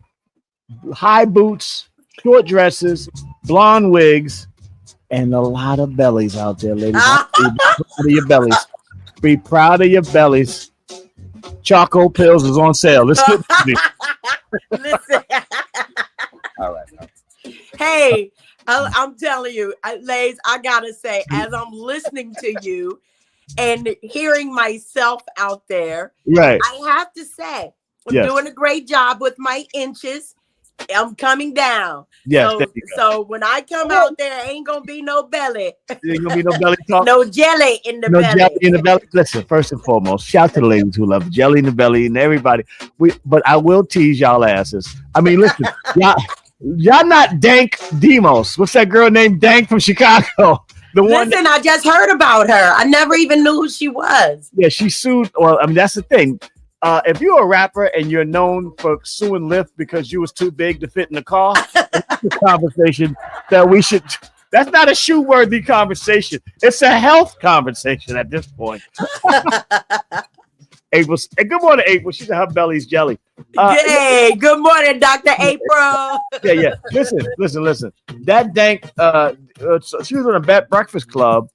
high boots, short dresses, blonde wigs, and a lot of bellies out there, ladies. Be proud of your bellies. Be proud of your bellies. Choco pills is on sale. Let's get Listen. All right. Hey, I'm telling you, Lays, I gotta say, as I'm listening to you and hearing myself out there, Right. I have to say, I'm Yes. doing a great job with my inches. I'm coming down. Yes, So, there you go. so when I come out there, ain't gonna be no belly. There ain't gonna be no belly talk. No jelly in the No belly. jelly in the belly. Listen, first and foremost, shout to the ladies who love jelly in the belly and everybody. But I will tease y'all asses. I mean, listen, y'all not Dank Demos. What's that girl named Dank from Chicago? The one. Listen, I just heard about her. I never even knew who she was. Yeah, she sued. Well, I mean, that's the thing. If you're a rapper and you're known for suing Lyft because you was too big to fit in the car, that's a conversation that we should. That's not a shoe-worthy conversation. It's a health conversation at this point. April, hey, good morning, April. She said her belly's jelly. Hey, good morning, Dr. April. Yeah. Listen. That Dank. So she was on a Breakfast Club.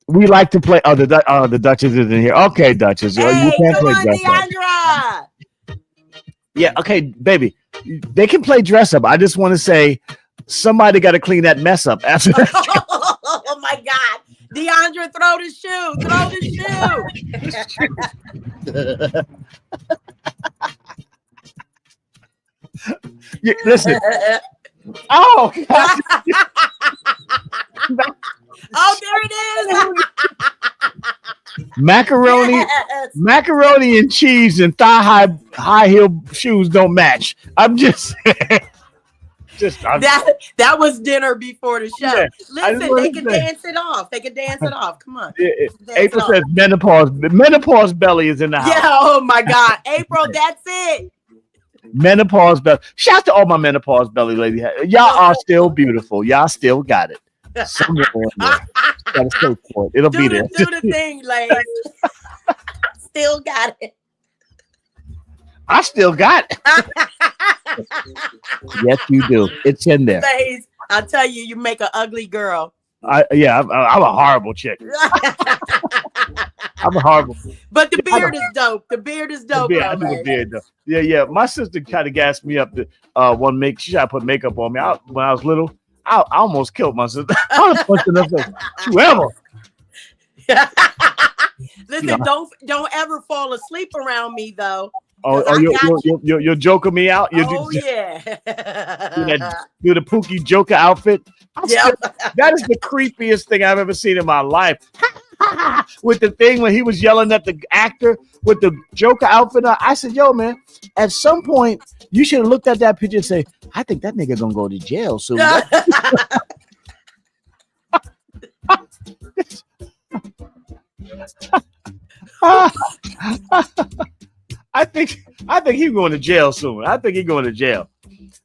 We like to play. The Duchess is in here. Okay, Duchess. Hey, you can't come play on, dress up. Deandra. Yeah, okay, baby. They can play dress up. I just want to say somebody got to clean that mess up after that. Oh my God. Deandra, throw the shoe. Throw the shoe. Yeah, listen. Oh, God. Oh, there it is. Macaroni and cheese and high heel shoes don't match. I'm just that was dinner before the show. Yeah, Listen, they can dance it off. They can dance it off. Come on. April says menopause belly is in the house. Yeah, oh my God. April, that's it. Menopause belly. Shout out to all my menopause belly ladies. Y'all are still beautiful. Y'all still got it. Somewhere in there. Gotta search for it. It'll be there. Do the thing, ladies. Still got it. I still got it. Yes, you do. It's in there. Ladies, I'll tell you, you make an ugly girl. I'm a horrible chick. I'm a horrible. But the beard is dope. The beard is dope. I do the beard though. Yeah. My sister kind of gassed me up to she tried to put makeup on me. When I was little, I almost killed my sister. I was punching her face. Whoever. Listen, don't ever fall asleep around me though. You're joking me out. Yeah. Do the Pookie Joker outfit. Yep. That is the creepiest thing I've ever seen in my life. With the thing when he was yelling at the actor with the Joker outfit on. I said, yo, man, at some point you should have looked at that picture and say, I think that nigga gonna go to jail soon. I think he's going to jail soon. I think he's going to jail.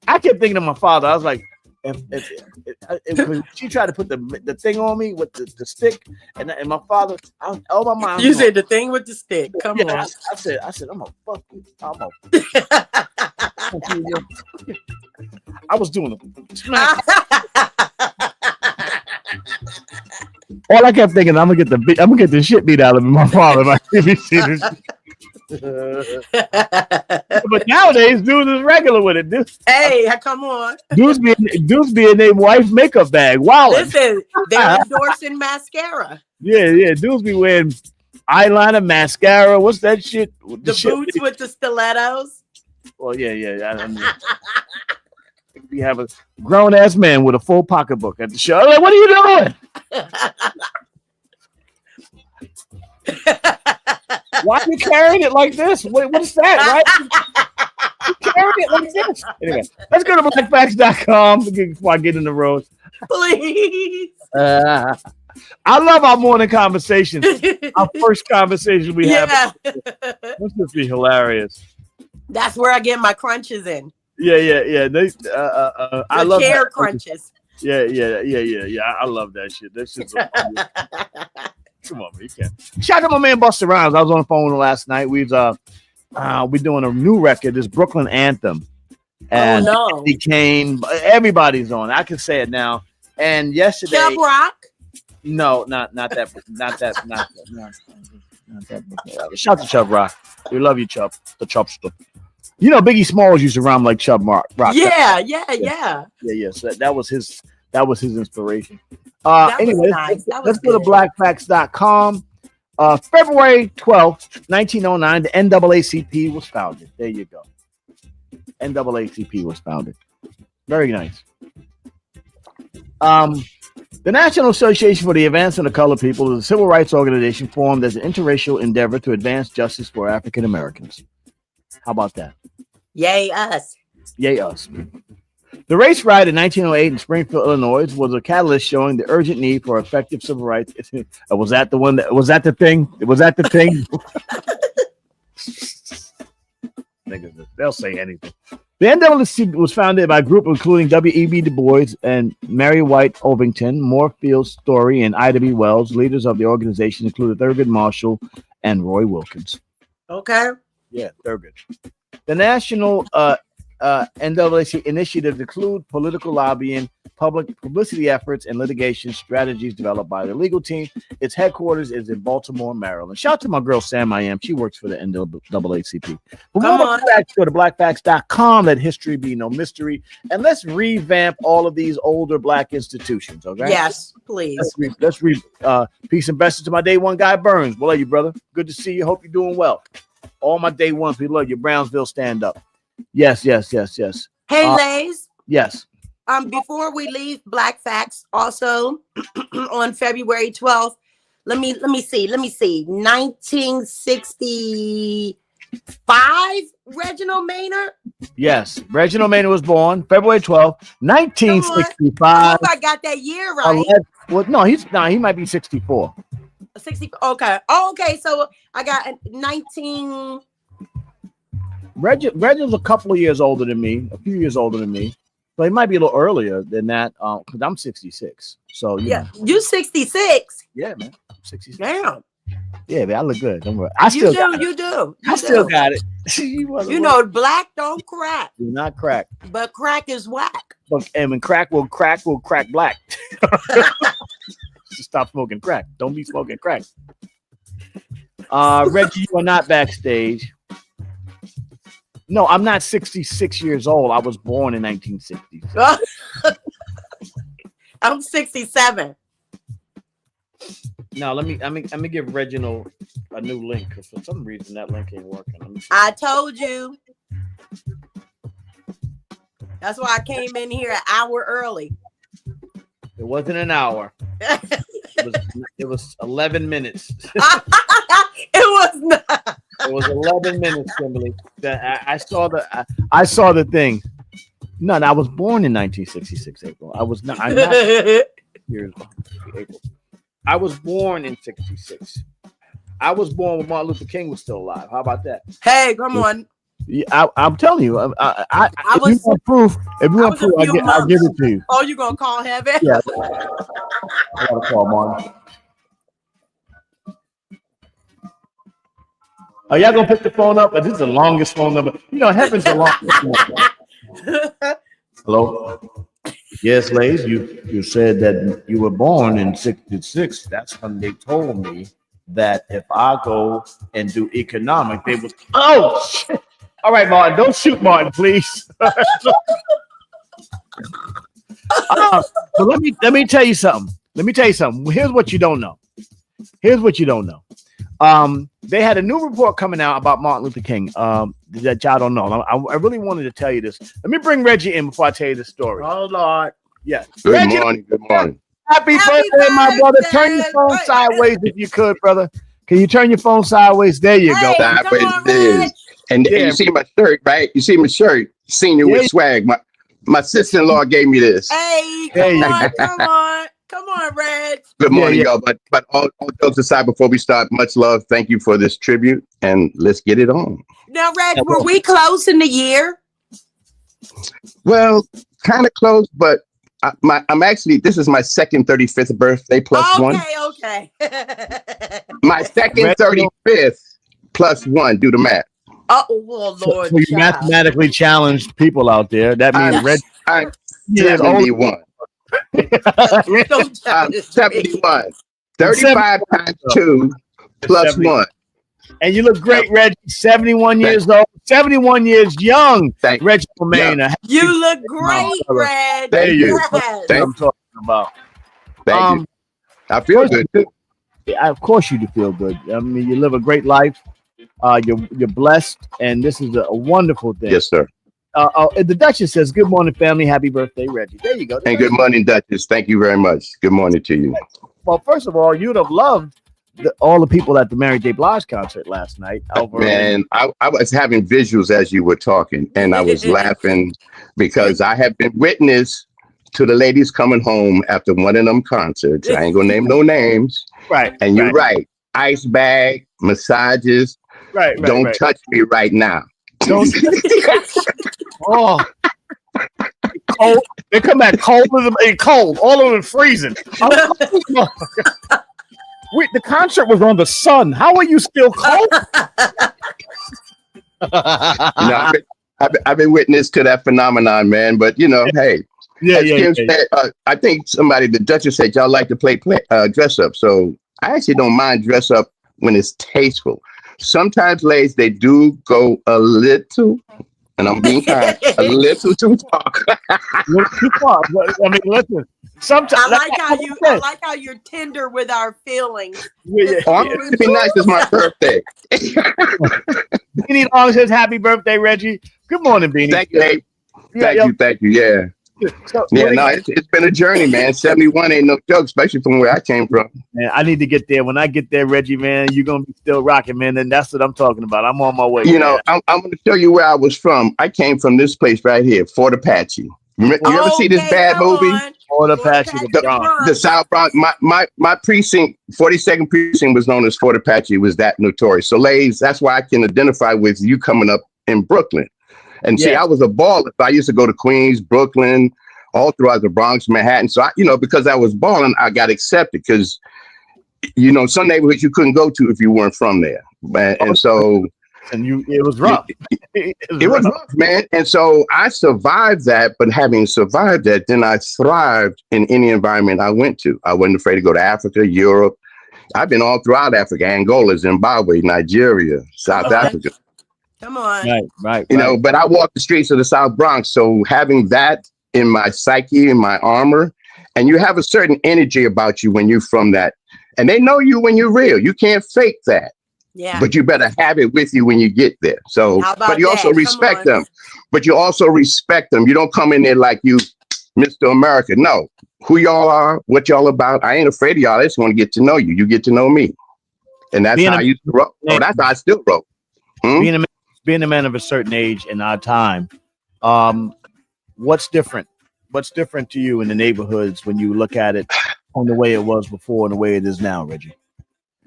I kept thinking of my father. I was like, if she tried to put the thing on me with the stick, and my father, my mind. You said the thing with the stick. Come on. I said, I'm gonna fuck you. I was doing it. All I kept thinking, I'm gonna get the shit beat out of me. My father, if he see this. But nowadays, dudes is regular with it. Hey, come on. Dudes being their wife's makeup bag. Wow. Listen, they're endorsing mascara. Yeah. Dudes be wearing eyeliner, mascara. What's that shit? The boots with the stilettos. Well, yeah. I mean, we have a grown ass man with a full pocketbook at the show. I'm like, what are you doing? Why are you carrying it like this? What is that? Right? You carrying it like this? Anyway, let's go to blackfacts.com before I get in the road. Please. I love our morning conversations. Our first conversation we have. This must be hilarious. That's where I get my crunches in. Yeah. They, I love chair that. crunches. Yeah. I love that shit. That shit's so funny. Come on, man. You can't. Shout out to my man Busta Rhymes. I was on the phone last night. We're doing a new record, this Brooklyn Anthem. And he came. Everybody's on. I can say it now. And yesterday, Chubb Rock. No, not that. Not that. Shout out to Chubb Rock. We love you, Chubb. The Chubb stuff. You know, Biggie Smalls used to rhyme like Chubb Rock. Yeah. So that was his inspiration. Anyway, nice. let's go to blackfacts.com. February 12th, 1909, the NAACP was founded. There you go. NAACP was founded. Very nice. The National Association for the Advancement of Colored People is a civil rights organization formed as an interracial endeavor to advance justice for African Americans. How about that? Yay, us. Yay, us. The race riot in 1908 in Springfield, Illinois, was a catalyst showing the urgent need for effective civil rights. Was that the thing? Niggas, they'll say anything. The NAACP was founded by a group including W.E.B. Du Bois and Mary White Ovington, Moorfield Story, and Ida B. Wells. Leaders of the organization included Thurgood Marshall and Roy Wilkins. Okay. Yeah, Thurgood. The National NAACP initiatives include political lobbying, public publicity efforts, and litigation strategies developed by the legal team. Its headquarters is in Baltimore, Maryland. Shout out to my girl Sam I Am. She works for the NAACP. For more facts, go to blackfacts.com. Let history be no mystery. And let's revamp all of these older black institutions, okay? Yes, please. Let's read peace and blessings to my day one guy Burns. We love you, brother. Good to see you. Hope you're doing well. All my day ones, we love you. Brownsville, stand up. Yes. Hey, Lays. Yes. Before we leave Black Facts, also on February 12th, let me see. 1965, Reginald Maynard. Yes, Reginald Maynard was born February 12th, 1965. I hope I got that year right. Well, no, he might be 64. 60. Okay. Oh, okay. So I got 19. Reginald's a couple of years older than me, a few years older than me. So he might be a little earlier than that, because I'm 66. So yeah, you 66. Yeah, man, 66. Damn. Yeah, man, I look good. Don't worry. You do. I still got it. You know, black don't crack. Do not crack. But crack is whack. And when crack will crack black. Stop smoking crack. Don't be smoking crack. Reggie, you are not backstage. No, I'm not 66 years old. I was born in 1960. I'm 67. No, let me give Reginald a new link because for some reason that link ain't working. I told you. That's why I came in here an hour early. It wasn't an hour. It was 11 minutes. It was not. It was 11 minutes, Kimberly. I saw the thing. No, I was born in 1966, April. I'm not years April. I was born in 66. I was born when Martin Luther King was still alive. How about that? Hey, come on. Yeah, I'm telling you. If you want proof, I'll give it to you. Oh, you gonna call heaven? Yeah. I gotta call Martin. Are y'all gonna pick the phone up? This is the longest phone number. You know, heaven's the longest phone number. Hello. Yes, ladies. You said that you were born in 66. That's when they told me that if I go and do economic, they was shit. All right, Martin, don't shoot Martin, please. But let me tell you something. Here's what you don't know. They had a new report coming out about Martin Luther King that y'all don't know. I really wanted to tell you this. Let me bring Reggie in before I tell you the story. Oh Lord. Yeah. Good Reggie, morning. Good morning. Happy birthday, my brother. Turn your phone sideways if you could, brother. Can you turn your phone sideways? There you go. Sideways it is. And you see my shirt, right? You see my shirt, senior with swag. My sister-in-law gave me this. Hey, come on, Reg. Good morning, y'all. But all jokes aside, before we start, much love. Thank you for this tribute, and let's get it on. Now, Reg, were we close in the year? Well, kind of close, but I'm actually, this is my second 35th birthday plus one. Okay. My second 35th plus one. Do the math. Oh, well, Lord. So you mathematically challenged people out there. That means Reggie. I'm 71. I'm 71. 35 times 2 plus 1. And you look great, Reggie. 71 years old. 71 years young. Reggie Romana. You look great, Reg. Thank you. That's what I'm talking about. Thank you. I feel good too. Yeah, of course you do feel good. I mean, you live a great life. You're blessed, and this is a wonderful thing. Yes, sir. The Duchess says, "Good morning, family. Happy birthday, Reggie." There you go. And good morning, Duchess. Thank you very much. Good morning to you. Well, first of all, you'd have loved all the people at the Mary J. Blige concert last night. Man, I was having visuals as you were talking, and I was laughing because I have been witness to the ladies coming home after one of them concerts. I ain't gonna name no names. Right. And you're right. Ice bag, massages. Right. Don't touch me right now. Don't. Oh. Cold. They come back cold and cold. All of them freezing. Wait, the concert was on the sun. How are you still cold? I've been witness to that phenomenon, man. But hey, Kim said, I think the Duchess said y'all like to play dress up. So I actually don't mind dress up when it's tasteful. Sometimes, ladies, they do go a little, and I'm being kind, a little too far. Too far. I mean, listen. Sometimes I like how you're tender with our feelings. I'm going to be nice. It's my birthday. Beanie Long says, "Happy birthday, Reggie." Good morning, Beanie. Thank you. Thank you. Yeah. It's been a journey, man. 71 ain't no joke, especially from where I came from. Man, I need to get there. When I get there, Reggie, man, you're gonna be still rocking, man. And that's what I'm talking about. I'm on my way. I'm going to tell you where I was from. I came from this place right here, Fort Apache. You ever see this bad movie? Fort Apache, the South Bronx. My precinct, 42nd precinct, was known as Fort Apache. It was that notorious. So, ladies, that's why I can identify with you coming up in Brooklyn. And see, I was a baller. I used to go to Queens, Brooklyn, all throughout the Bronx, Manhattan. So, because I was balling, I got accepted because, some neighborhoods you couldn't go to if you weren't from there. And so... it was rough. It was rough, man. And so I survived that, but having survived that, then I thrived in any environment I went to. I wasn't afraid to go to Africa, Europe. I've been all throughout Africa, Angola, Zimbabwe, Nigeria, South Africa. Come on. Right. But I walked the streets of the South Bronx. So having that in my psyche, in my armor, and you have a certain energy about you when you're from that. And they know you when you're real. You can't fake that. Yeah. But you better have it with you when you get there. So, but you also respect them. But you also respect them. You don't come in there like you, Mr. America. No, who y'all are, what y'all about. I ain't afraid of y'all. I just want to get to know you. You get to know me. And that's how I used to roll. Oh, that's how I still roll. Being a man of a certain age in our time, what's different? What's different to you in the neighborhoods when you look at it on the way it was before and the way it is now, Reggie?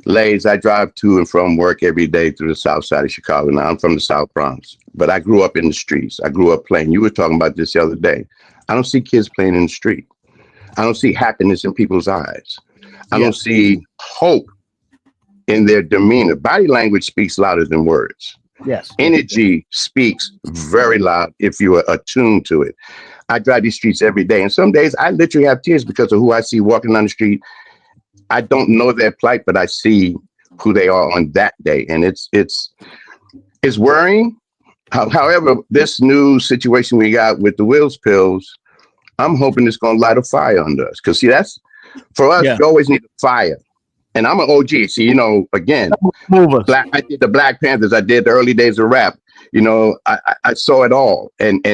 Ladies, I drive to and from work every day through the south side of Chicago. Now, I'm from the South Bronx, but I grew up in the streets. I grew up playing. You were talking about this the other day. I don't see kids playing in the street. I don't see happiness in people's eyes. I don't see hope in their demeanor. Body language speaks louder than words. Yes. Energy speaks very loud if you are attuned to it. I drive these streets every day, and some days I literally have tears because of who I see walking down the street. I don't know their plight, but I see who they are on that day, and it's worrying. However, this new situation we got with the Wills pills, I'm hoping it's going to light a fire under us. Because see, that's for us. Yeah. You always need a fire. And I'm an OG. See, again, I did the Black Panthers. I did the early days of rap. I saw it all. And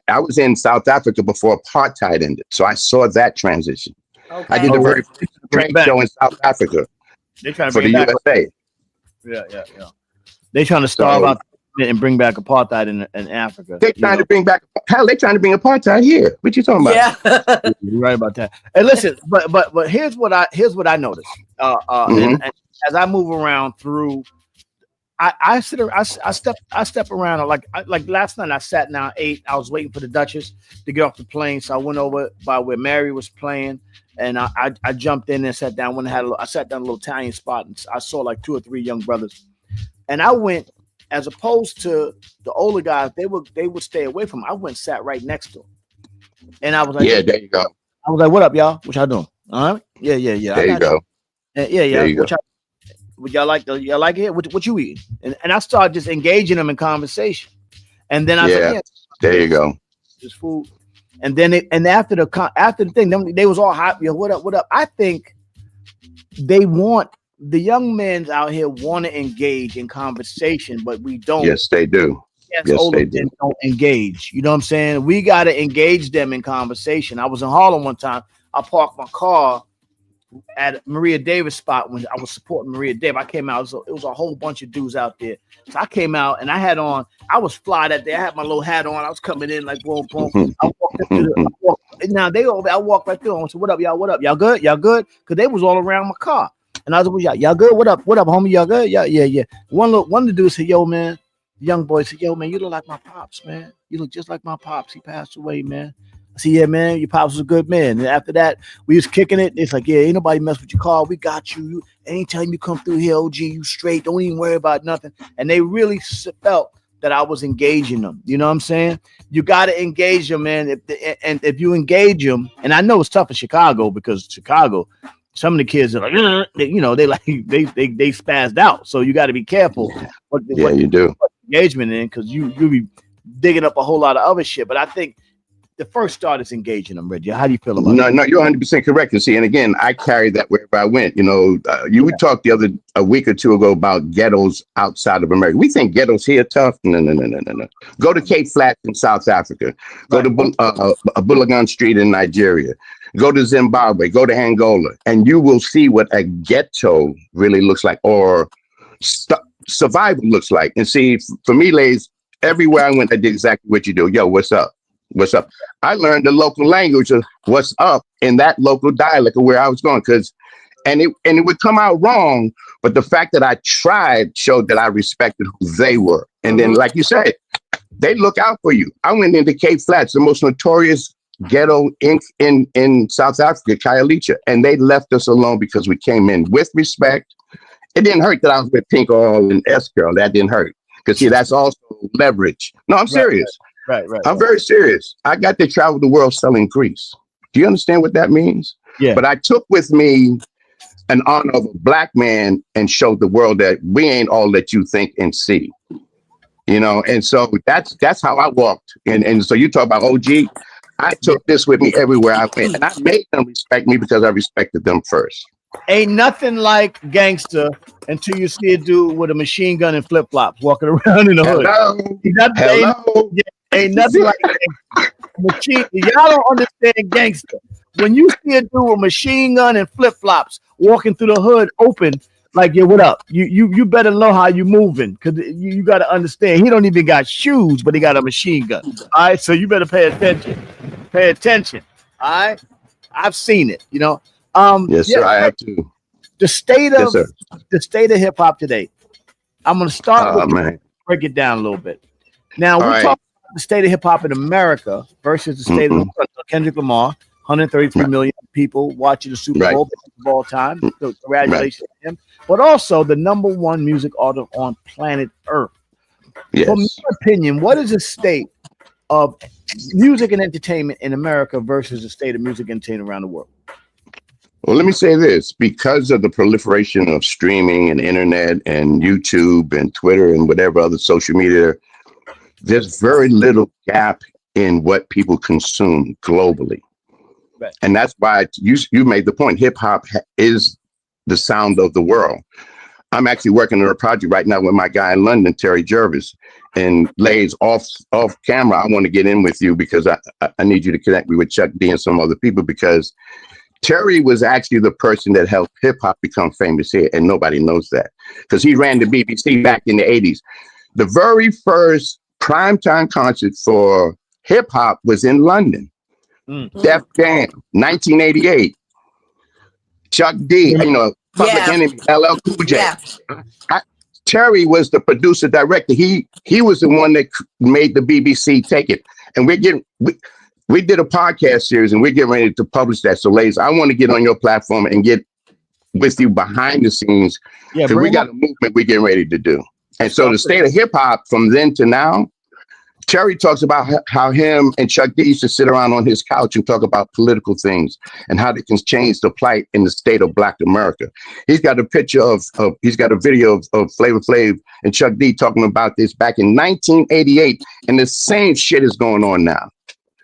I was in South Africa before apartheid ended. So I saw that transition. Okay. I did the very first trade show in South Africa for the USA. Yeah. They're trying to starve out and bring back apartheid in Africa. They're trying to bring back they're trying to bring apartheid here. What you talking about? Yeah. You're right about that. And listen, but here's what I noticed. And as I move around through, I step around like last night. I sat down, ate. I was waiting for the Duchess to get off the plane, so I went over by where Mary was playing, and I jumped in and sat down. I sat down a little Italian spot, and I saw like 2 or 3 young brothers, and I went. As opposed to the older guys, they would stay away from them. I went and sat right next to them. And I was like, yeah, there you go. I was like, what up, y'all? What y'all doing? All right. Yeah. There you go. Yeah. Would y'all like it? What you eating? And I started just engaging them in conversation. And then I said, yeah, there you go. Just food. And then after the thing, they was all hot. Yo, what up? I think the young men out here want to engage in conversation, but we don't. Yes, they do. Yes, they do. Don't engage. You know what I'm saying? We got to engage them in conversation. I was in Harlem one time. I parked my car at Maria Davis spot when I was supporting Maria Davis. I came out. It was a whole bunch of dudes out there. So I came out and I was fly that day. I had my little hat on. I was coming in like boom, boom. I walked I walked right through. I said, what up, y'all? What up? Y'all good? Y'all good? Because they was all around my car. And I was like, y'all good? What up, homie? Y'all good? Yeah. One of the dudes said, yo, man. The young boy said, yo, man, you look like my pops, man. You look just like my pops. He passed away, man. I said, yeah, man, your pops was a good man. And after that, we was kicking it. It's like, yeah, ain't nobody mess with your car. We got you. Anytime you come through here, OG, you straight. Don't even worry about nothing. And they really felt that I was engaging them. You know what I'm saying? You got to engage them, man. If you engage them, and I know it's tough in Chicago because Chicago, some of the kids are like, they spazzed out. So you got to be careful. You do. Engagement in, because you be digging up a whole lot of other shit. But I think the first start is engaging them, Reggie. How do you feel about that? No, you're 100% correct. And see, and again, I carried that wherever I went. We talked a week or two ago about ghettos outside of America. We think ghettos here tough. No. Go to Cape Flats in South Africa. Go to Bulagan Street in Nigeria. Go to Zimbabwe. Go to Angola, and you will see what a ghetto really looks like, or survival looks like. And see, for me, ladies, everywhere I went, I did exactly what you do. Yo, what's up? What's up? I learned the local language of what's up in that local dialect of where I was going, and it would come out wrong, but the fact that I tried showed that I respected who they were. And then, like you said, they look out for you. I went into Cape Flats, the most notorious ghetto in South Africa, Khayelitsha, and they left us alone because we came in with respect. It didn't hurt that I was with Pink Oil and S Girl. That didn't hurt, because see, that's also leverage. No, I'm serious. Right. I'm very serious. I got to travel the world selling grease. Do you understand what that means? Yeah. But I took with me an honor of a black man and showed the world that we ain't all that you think and see. And so that's how I walked. And so you talk about OG. I took this with me everywhere I went, and I made them respect me because I respected them first. Ain't nothing like gangster until you see a dude with a machine gun and flip flops walking around in the hood. Hello. Ain't nothing like machine. Y'all don't understand gangster. When you see a dude with a machine gun and flip flops walking through the hood open, like, yeah, what up? You better know how you moving, because you got to understand. He don't even got shoes, but he got a machine gun. All right, so you better pay attention. Pay attention. All right, I've seen it. Yes, sir. I have to. The state of hip hop today. I'm gonna start with break it down a little bit. Now we're talking about the state of hip hop in America versus the state of Kendrick Lamar. 133 million people watching the Super Bowl of all time. So congratulations to him. But also the #1 music artist on planet Earth. Yes. From your opinion, what is the state of music and entertainment in America versus the state of music and entertainment around the world? Well, let me say this: because of the proliferation of streaming and internet and YouTube and Twitter and whatever other social media, there's very little gap in what people consume globally. Right. And that's why you made the point. Hip hop is the sound of the world. I'm actually working on a project right now with my guy in London, Terry Jervis, and Lays off camera. I want to get in with you because I need you to connect me with Chuck D and some other people, because Terry was actually the person that helped hip hop become famous here, and nobody knows that because he ran the BBC back in the 80s. The very first primetime concert for hip hop was in London. Def Jam, 1988. Chuck D, Public Enemy, LL Cool J. Yeah. Terry was the producer director. He was the one that made the BBC take it. And we did a podcast series and we're getting ready to publish that. So, ladies, I want to get on your platform and get with you behind the scenes, because we got a movement we're getting ready to do. And so the state of hip hop from then to now, Terry talks about how him and Chuck D used to sit around on his couch and talk about political things and how they can change the plight in the state of Black America. He's got a picture he's got a video of Flavor Flav and Chuck D talking about this back in 1988, and the same shit is going on now.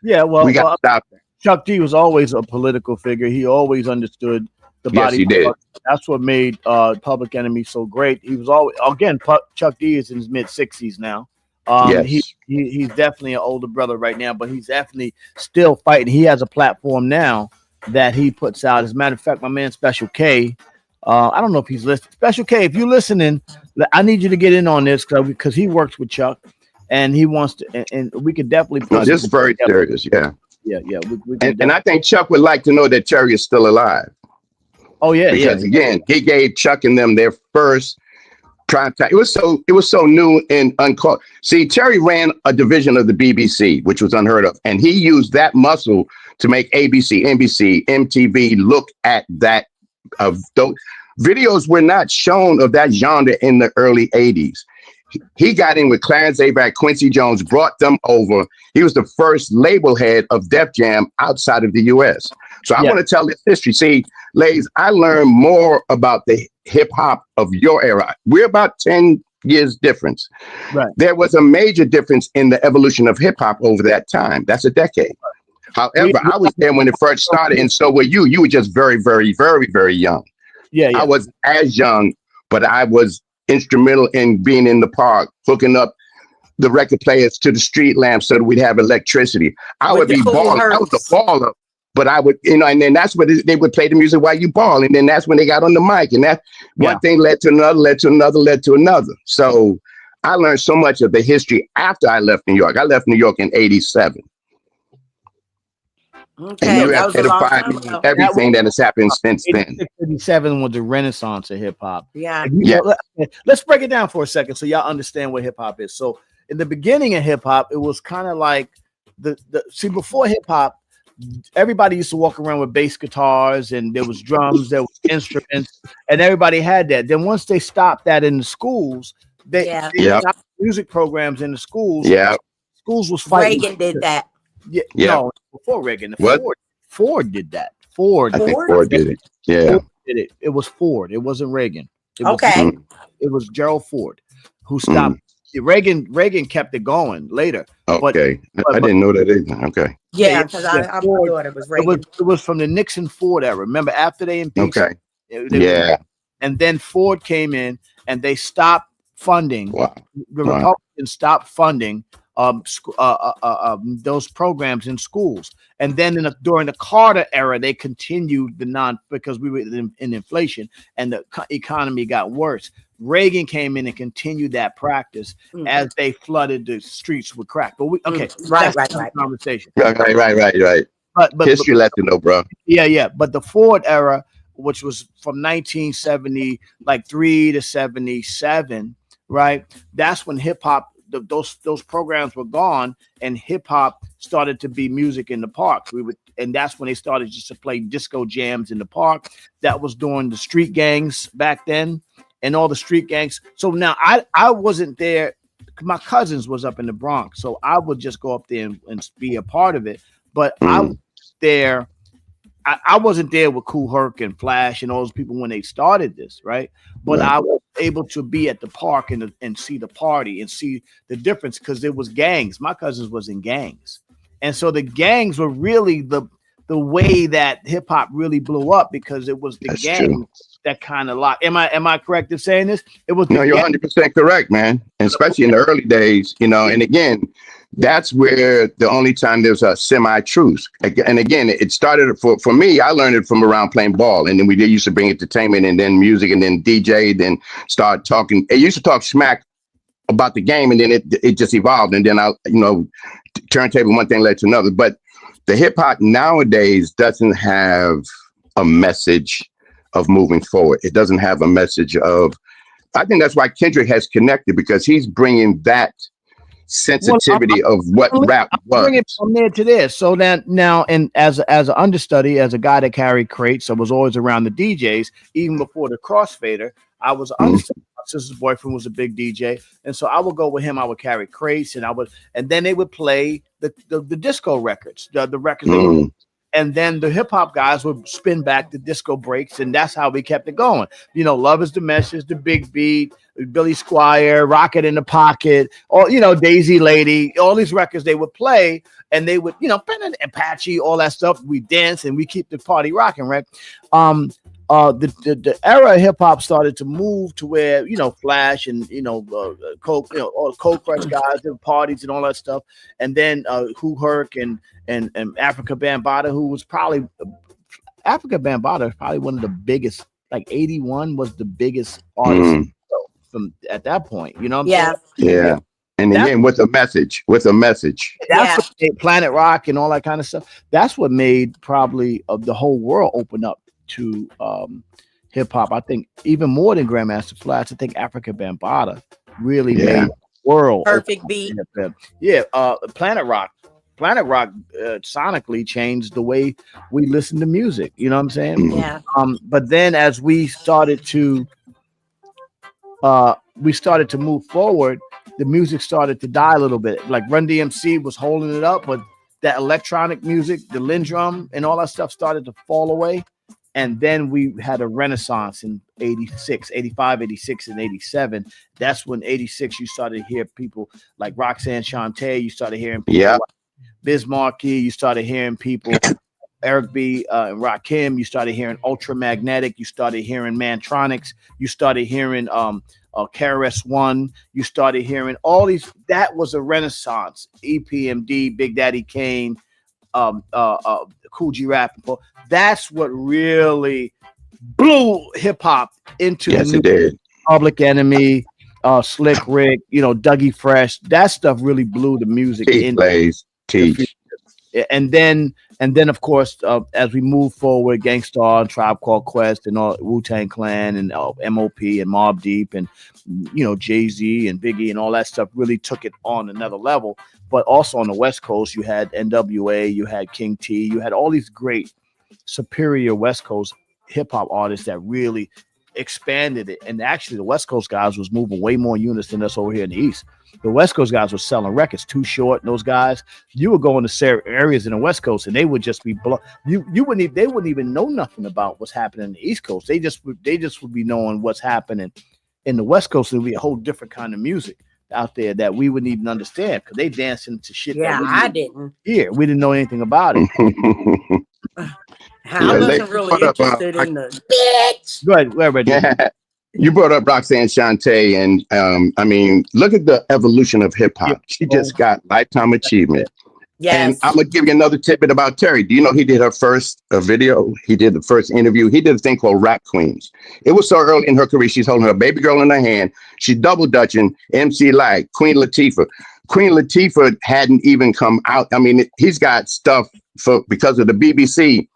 Yeah, well, we got to stop that. Chuck D was always a political figure. He always understood the body. Yes, he did. That's what made Public Enemy so great. He was always, again, Chuck D is in his mid-60s now. Yes. He's definitely an older brother right now, but he's definitely still fighting. He has a platform now that he puts out. As a matter of fact, my man Special K, I don't know if he's listening. Special K, if you're listening, I need you to get in on this because he works with Chuck, and he wants to, and we could definitely. No, this is very serious. Yeah. Yeah. And I think Chuck would like to know that Terry is still alive. Oh yeah, because again, he gave Chuck and them their first prime time. It was so new and uncaught. See, Terry ran a division of the BBC, which was unheard of, and he used that muscle to make ABC, NBC, MTV look at that. Those videos were not shown of that genre in the early 80s. He got in with Clarence Avac, Quincy Jones, brought them over. He was the first label head of Def Jam outside of the U.S. So I want to tell this history. See, ladies, I learned more about the hip hop of your era. We're about 10 years difference. Right. There was a major difference in the evolution of hip hop over that time. That's a decade. However, I was there when it first started, and so were you. You were just very, very, very, very young. Yeah. I wasn't as young, but I was instrumental in being in the park, hooking up the record players to the street lamps so that we'd have electricity. I would be balling. I was a baller, but I would, and then that's when they would play the music while you ball. And then that's when they got on the mic. And that one thing led to another, led to another, led to another. So I learned so much of the history after I left New York. I left New York in 87. Okay, and you that have was a long time edified ago. everything that has happened since then. 87 was the renaissance of hip hop. Yeah. Let's break it down for a second so y'all understand what hip hop is. So in the beginning of hip hop, it was kind of like before hip hop, everybody used to walk around with bass guitars and there was drums, there was instruments, and everybody had that. Then once they stopped that in the schools, they stopped music programs in the schools. Yeah. Schools was fighting. Reagan did that. Yeah. No, before Reagan. Ford did that. I think Ford did it. Yeah. Ford did it. It was Ford. It wasn't Reagan. It was Okay. It was Gerald Ford who stopped. Reagan kept it going later. Okay. I didn't know that either. Okay. Yeah, because I thought it was Reagan. It was from the Nixon Ford era. Remember, after they impeached Okay. and then Ford came in and they stopped funding. Wow. The Republicans stopped funding those programs in schools, and then during the Carter era, they continued because we were in inflation and the economy got worse. Reagan came in and continued that practice as they flooded the streets with crack. But right. Conversation. Right. But history lesson, though, bro. Yeah. But the Ford era, which was from 1973 to 77, right? That's when hip hop. Those programs were gone, and hip hop started to be music in the park. And that's when they started just to play disco jams in the park. That was during the street gangs back then, and all the street gangs. So now I wasn't there. My cousins was up in the Bronx, so I would just go up there and be a part of it. But I was there I wasn't there with Kool Herc and Flash and all those people when they started this, right? But Right. I was able to be at the park and see the party and see the difference because there was gangs. My cousins was in gangs, and so the gangs were really the way that hip hop really blew up because it was the That's gang true. that kind of locked. Am I correct in saying this? It was No, the you're gang. 100% correct, man. And especially in the early days, you know, and again, that's where the only time there's a semi-truth. And again, it started for me, I learned it from around playing ball. And then we used to bring entertainment and then music and then DJ, then start talking. It used to talk smack about the game and then it just evolved. And then turntable, one thing led to another. But the hip hop nowadays doesn't have a message of moving forward. It doesn't have a message of, I think that's why Kendrick has connected because he's bringing that sensitivity of what rap was. Bring it from there to this. So that now, and as an understudy, as a guy that carried crates, I was always around the DJs. Even before the crossfader, I was an understudy. My sister's boyfriend was a big DJ, and so I would go with him. I would carry crates, and then they would play the disco records, the records. They would, and then the hip hop guys would spin back the disco breaks, and that's how we kept it going. You know, Love Is the Message, The Big Beat, Billy Squire, Rocket in the Pocket, or Daisy Lady, all these records they would play, and they would, Apache, all that stuff. We dance and we keep the party rocking, right? The era of hip hop started to move to where Flash and Coke, all the Coke Crush guys and parties and all that stuff, and then Kool Herc and Africa Bambaataa, who was probably Africa Bambaataa is probably one of the biggest. Like 81 was the biggest artist from at that point. You know what I'm saying? Yeah. And again, with a message. That's what made Planet Rock and all that kind of stuff. That's what made probably the whole world open up to hip hop. I think even more than Grandmaster Flash. I think Africa Bambaataa really made the world Perfect beat. Yeah, Planet Rock sonically changed the way we listen to music. You know what I'm saying? Yeah. But then as we started to move forward, the music started to die a little bit. Like Run DMC was holding it up, but that electronic music, the Lindrum and all that stuff started to fall away. And then we had a renaissance in 86, 85, 86, and 87. That's when 86, you started to hear people like Roxanne Shante. You started hearing people like Biz Markie. You started hearing people, Eric B. And Rakim. You started hearing Ultramagnetic. You started hearing Mantronics. You started hearing KRS-One. You started hearing all these. That was a renaissance. EPMD, Big Daddy Kane, Cool G Rap. That's what really blew hip hop into the new Public Enemy, Slick Rick, Dougie Fresh. That stuff really blew the music into. And then of course, as we move forward, Gangstar and Tribe Called Quest and all Wu-Tang Clan and MOP and Mobb Deep and Jay-Z and Biggie and all that stuff really took it on another level. But also on the West Coast, you had NWA, you had King T, you had all these great superior West Coast hip hop artists that really expanded it. And actually, the West Coast guys was moving way more units than us over here in the East. The West Coast guys were selling records. Too Short, and those guys. You would go into areas in the West Coast, and they would just be they wouldn't even know nothing about what's happening in the East Coast. They just would be knowing what's happening in the West Coast. It would be a whole different kind of music out there that we wouldn't even understand because they dancing to shit. Yeah, I didn't. Yeah, we didn't know anything about it. I wasn't really interested in the bitch. Go ahead, Reggie. You brought up Roxanne Shante, and I mean, look at the evolution of hip hop. She just got lifetime achievement. Yes. And I'm gonna give you another tidbit about Terry. Do you know he did her first video? He did the first interview. He did a thing called Rap Queens. It was so early in her career. She's holding her baby girl in her hand. She's double dutching MC Light, Queen Latifah. Queen Latifah hadn't even come out. I mean, he's got stuff because of the BBC.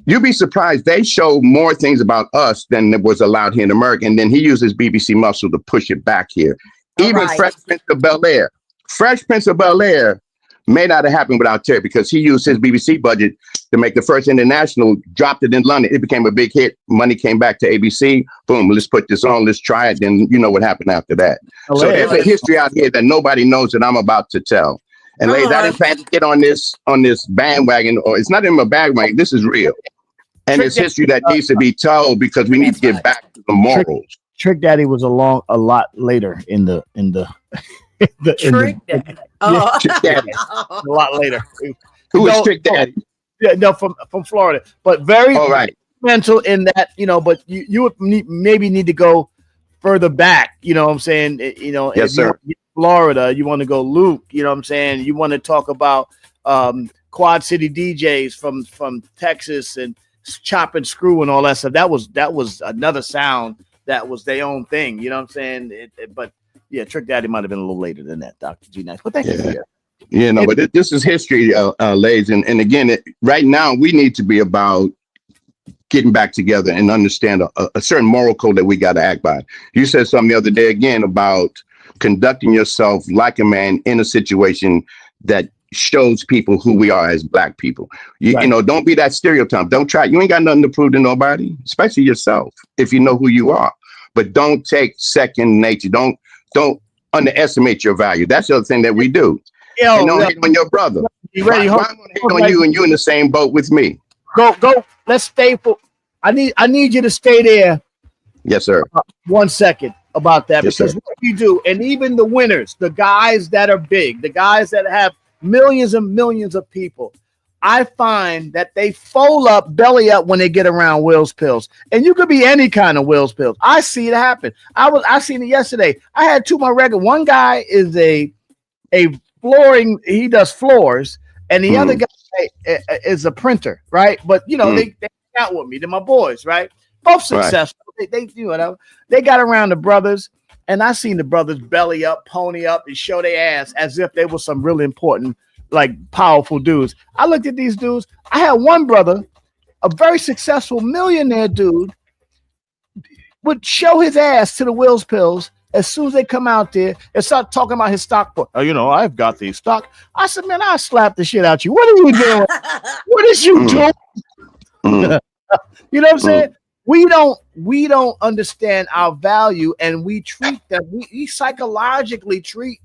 You'd be surprised. They show more things about us than was allowed here in America. And then he uses BBC muscle to push it back here. Even Fresh Prince of Bel-Air. Fresh Prince of Bel-Air may not have happened without Terry because he used his BBC budget to make the first international, dropped it in London. It became a big hit. Money came back to ABC. Boom, let's put this on. Let's try it. Then you know what happened after that. So there's a history out here that nobody knows that I'm about to tell. And ladies, I didn't plan to get on this bandwagon, or it's not even a bandwagon. This is real, and it's history that needs to be told because we need to get back to the morals. Trick Daddy was a lot later in the Trick Daddy. Trick Daddy. A lot later. Who is Trick Daddy? Yeah, no, from Florida, but very mental in that, but you would maybe need to go further back. You know what I'm saying? Yes, sir. Florida, you want to go Luke. You know what I'm saying? You want to talk about Quad City DJs from Texas and Chop and Screw and all that stuff. That was another sound that was their own thing. You know what I'm saying? But yeah, Trick Daddy might have been a little later than that, Dr. G Nice. But thank you for that. Yeah, no, but this is history, ladies. And again, right now we need to be about getting back together and understand a certain moral code that we got to act by. You said something the other day again about conducting yourself like a man in a situation that shows people who we are as Black people. You know, don't be that stereotype. Don't try. You ain't got nothing to prove to nobody, especially yourself, if you know who you are. But don't take second nature. Don't underestimate your value. That's the other thing that we do. And don't hate on your brother. Why am I gonna hate on you and you in the same boat with me? Go. Let's stay for. I need you to stay there. Yes, sir. 1 second about that, yes, because sir. what you do, and even the winners, the guys that are big, the guys that have millions and millions of people, I find that they fold up, belly up when they get around Will's Pills. And you could be any kind of Will's Pills. I see it happen. I seen it yesterday. I had two of my regular. One guy is a flooring. He does floors, and the other guy is a printer, right? But they out with me. They're my boys, right? Both successful. Right. They got around the brothers, and I seen the brothers belly up, pony up, and show their ass as if they were some really important, like powerful dudes. I looked at these dudes. I had one brother, a very successful millionaire dude, would show his ass to the Will's Pills as soon as they come out there and start talking about his stock book. Oh, I've got these stock. I said, man, I'll slap the shit out you. What are you doing? What is you doing? You know what I'm saying? We don't understand our value, and we treat them. We psychologically treat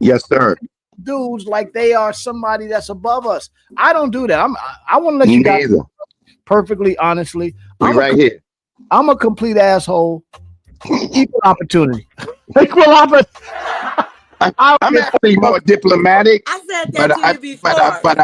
dudes like they are somebody that's above us. I don't do that. I want to let you guys perfectly honestly. Here. I'm a complete asshole. Equal opportunity. Equal opportunity. I'm actually more diplomatic. I said that to you before. But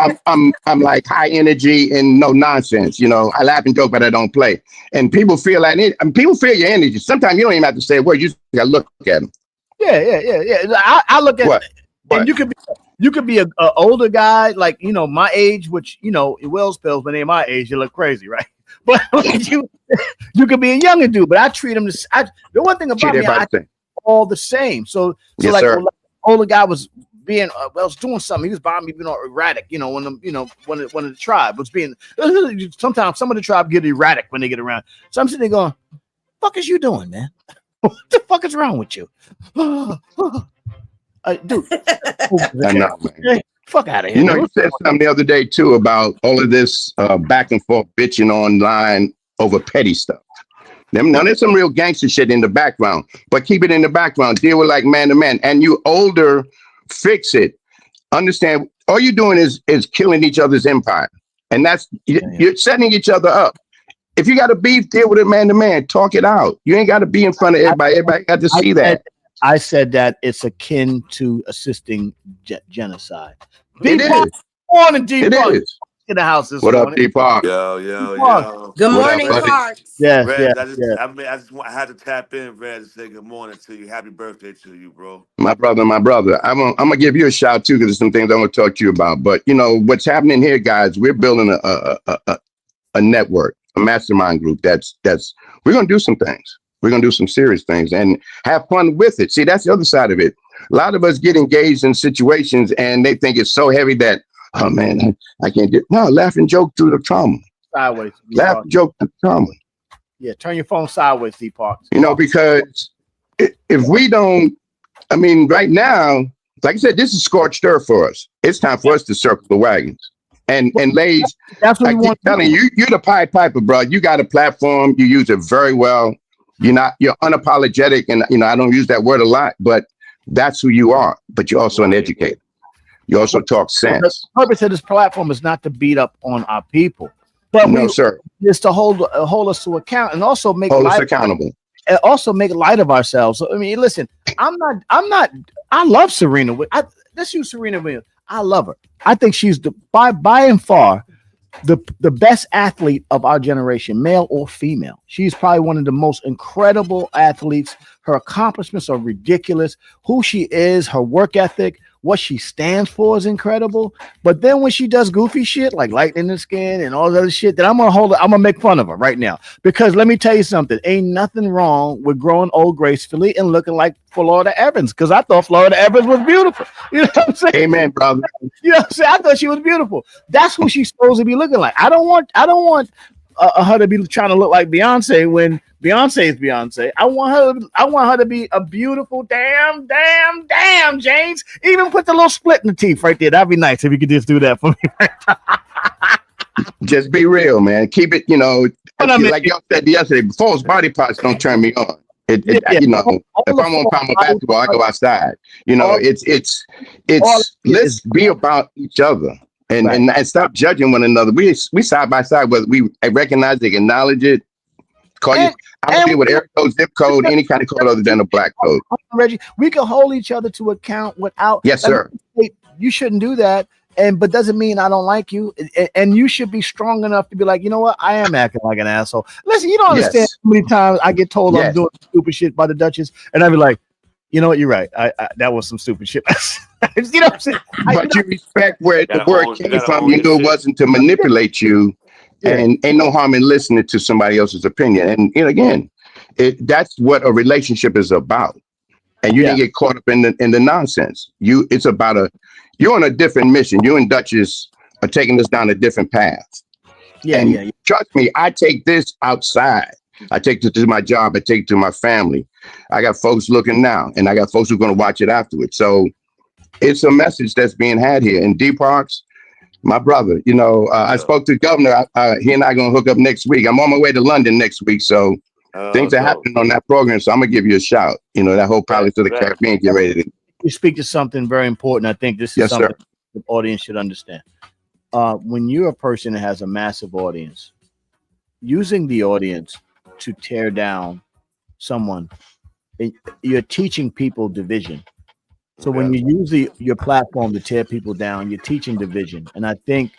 I'm like high energy and no nonsense. I laugh and joke, but I don't play. And people feel like people feel your energy. Sometimes you don't even have to say a word. You just gotta look at them. Yeah. I look at what? And you could be an older guy, like my age, which Will's Pills, when they're my age, you look crazy, right? But you could be a younger dude. But I treat them the one thing about me, I all the same. So yes, like. Sir. Older guy was being was doing something. He was behind me, erratic. When the tribe was being. Sometimes some of the tribe get erratic when they get around. So I'm sitting there going, "Fuck is you doing, man? What the fuck is wrong with you, dude?" I know, man. Fuck out of here. You said something the other day too about all of this back and forth bitching online over petty stuff. Now, there's some real gangster shit in the background, but keep it in the background. Deal with like man to man. And you older, fix it. Understand, all you're doing is killing each other's empire. And that's, you're setting each other up. If you got a beef, deal with it man to man. Talk it out. You ain't got to be in front of everybody. Everybody got to see that. I said that it's akin to assisting genocide. It is. Morning, D. It is. In the house this What morning. up, D-Park? Yo. Good morning, Parks. Yeah, Red, yeah. I had to tap in, Red, to say good morning to you. Happy birthday to you, bro. My brother. I'm gonna give you a shout too, because there's some things I'm gonna talk to you about. But what's happening here, guys? We're building a network, a mastermind group. That's we're gonna do some things. We're gonna do some serious things and have fun with it. See, that's the other side of it. A lot of us get engaged in situations and they think it's so heavy that, oh man, I can't do it. No, laugh and joke through the trauma. Sideways. Laugh and joke through the trauma. Yeah, turn your phone sideways, D Parks. Because if we don't, right now, like I said, this is scorched earth for us. It's time for us to circle the wagons. And ladies, that's what I keep telling you, you're the Pied Piper, bro. You got a platform. You use it very well. You're unapologetic. And, I don't use that word a lot, but that's who you are. But you're also an educator. You also talk sense. The purpose of this platform is not to beat up on our people, but No, sir. It's to hold us to account and also make Hold us accountable. And also make light of ourselves. So, I mean, listen, I love Serena. Let's use Serena Williams. I love her. I think she's by and far the best athlete of our generation, male or female. She's probably one of the most incredible athletes. Her accomplishments are ridiculous. Who she is, her work ethic, what she stands for is incredible. But then when she does goofy shit like lightning the skin and all that other shit, then I'm gonna make fun of her right now. Because let me tell you something, ain't nothing wrong with growing old gracefully and looking like Florida Evans. Because I thought Florida Evans was beautiful. You know what I'm saying? Amen, brother. You know what I'm saying? I thought she was beautiful. That's who she's supposed to be looking like. I don't want her to be trying to look like Beyonce when Beyonce is Beyonce. I want her to be a beautiful damn James. Even put the little split in the teeth right there. That'd be nice if you could just do that for me. Just be real, man. Keep it, like y'all said yesterday, false body parts don't turn me on. If I want to play my basketball, I go outside. Let's be about each other. And stop judging one another. We side by side, whether we recognize it, acknowledge it. I don't deal with air code, zip code, any kind of code other than a black code. Reggie, we can hold each other to account without. Yes, sir. You shouldn't do that. But doesn't mean I don't like you. And you should be strong enough to be like, you know what? I am acting like an asshole. Listen, you don't understand how many times I get told I'm doing stupid shit by the Duchess, and I be like, you know what? You're right. I that was some stupid shit. You know what I'm saying? But you respect where the word came from. You knew it wasn't to manipulate you, and ain't no harm in listening to somebody else's opinion. And again, that's what a relationship is about. And you didn't get caught up in the nonsense. It's about you're on a different mission. You and Duchess are taking us down a different path. Trust me, I take this outside. I take it to my job. I take it to my family. I got folks looking now, and I got folks who are going to watch it afterwards. So it's a message that's being had here. And D Parks, my brother, I spoke to the governor. He and I are going to hook up next week. I'm on my way to London next week. So things are happening on that program. So I'm going to give you a shout. That whole Pirates of the Caribbean get ready to. You speak to something very important. I think this is something the audience should understand. When you're a person that has a massive audience, using the audience to tear down someone, you're teaching people division. So when you use your platform to tear people down, you're teaching division. And I think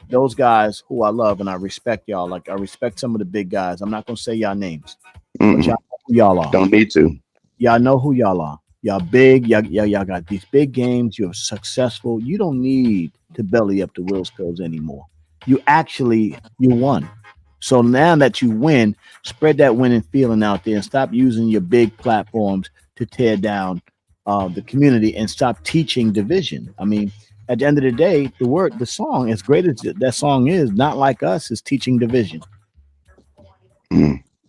those guys who I love and I respect y'all, like I respect some of the big guys. I'm not gonna say y'all names, but y'all know who y'all are. Don't need to. Y'all know who y'all are. Y'all big, y'all got these big games. You're successful. You don't need to belly up the Will's Pills anymore. You won. So now that you win, spread that winning feeling out there and stop using your big platforms to tear down the community and stop teaching division. I mean, at the end of the day, the song, as great as that song is, Not Like Us, is teaching division.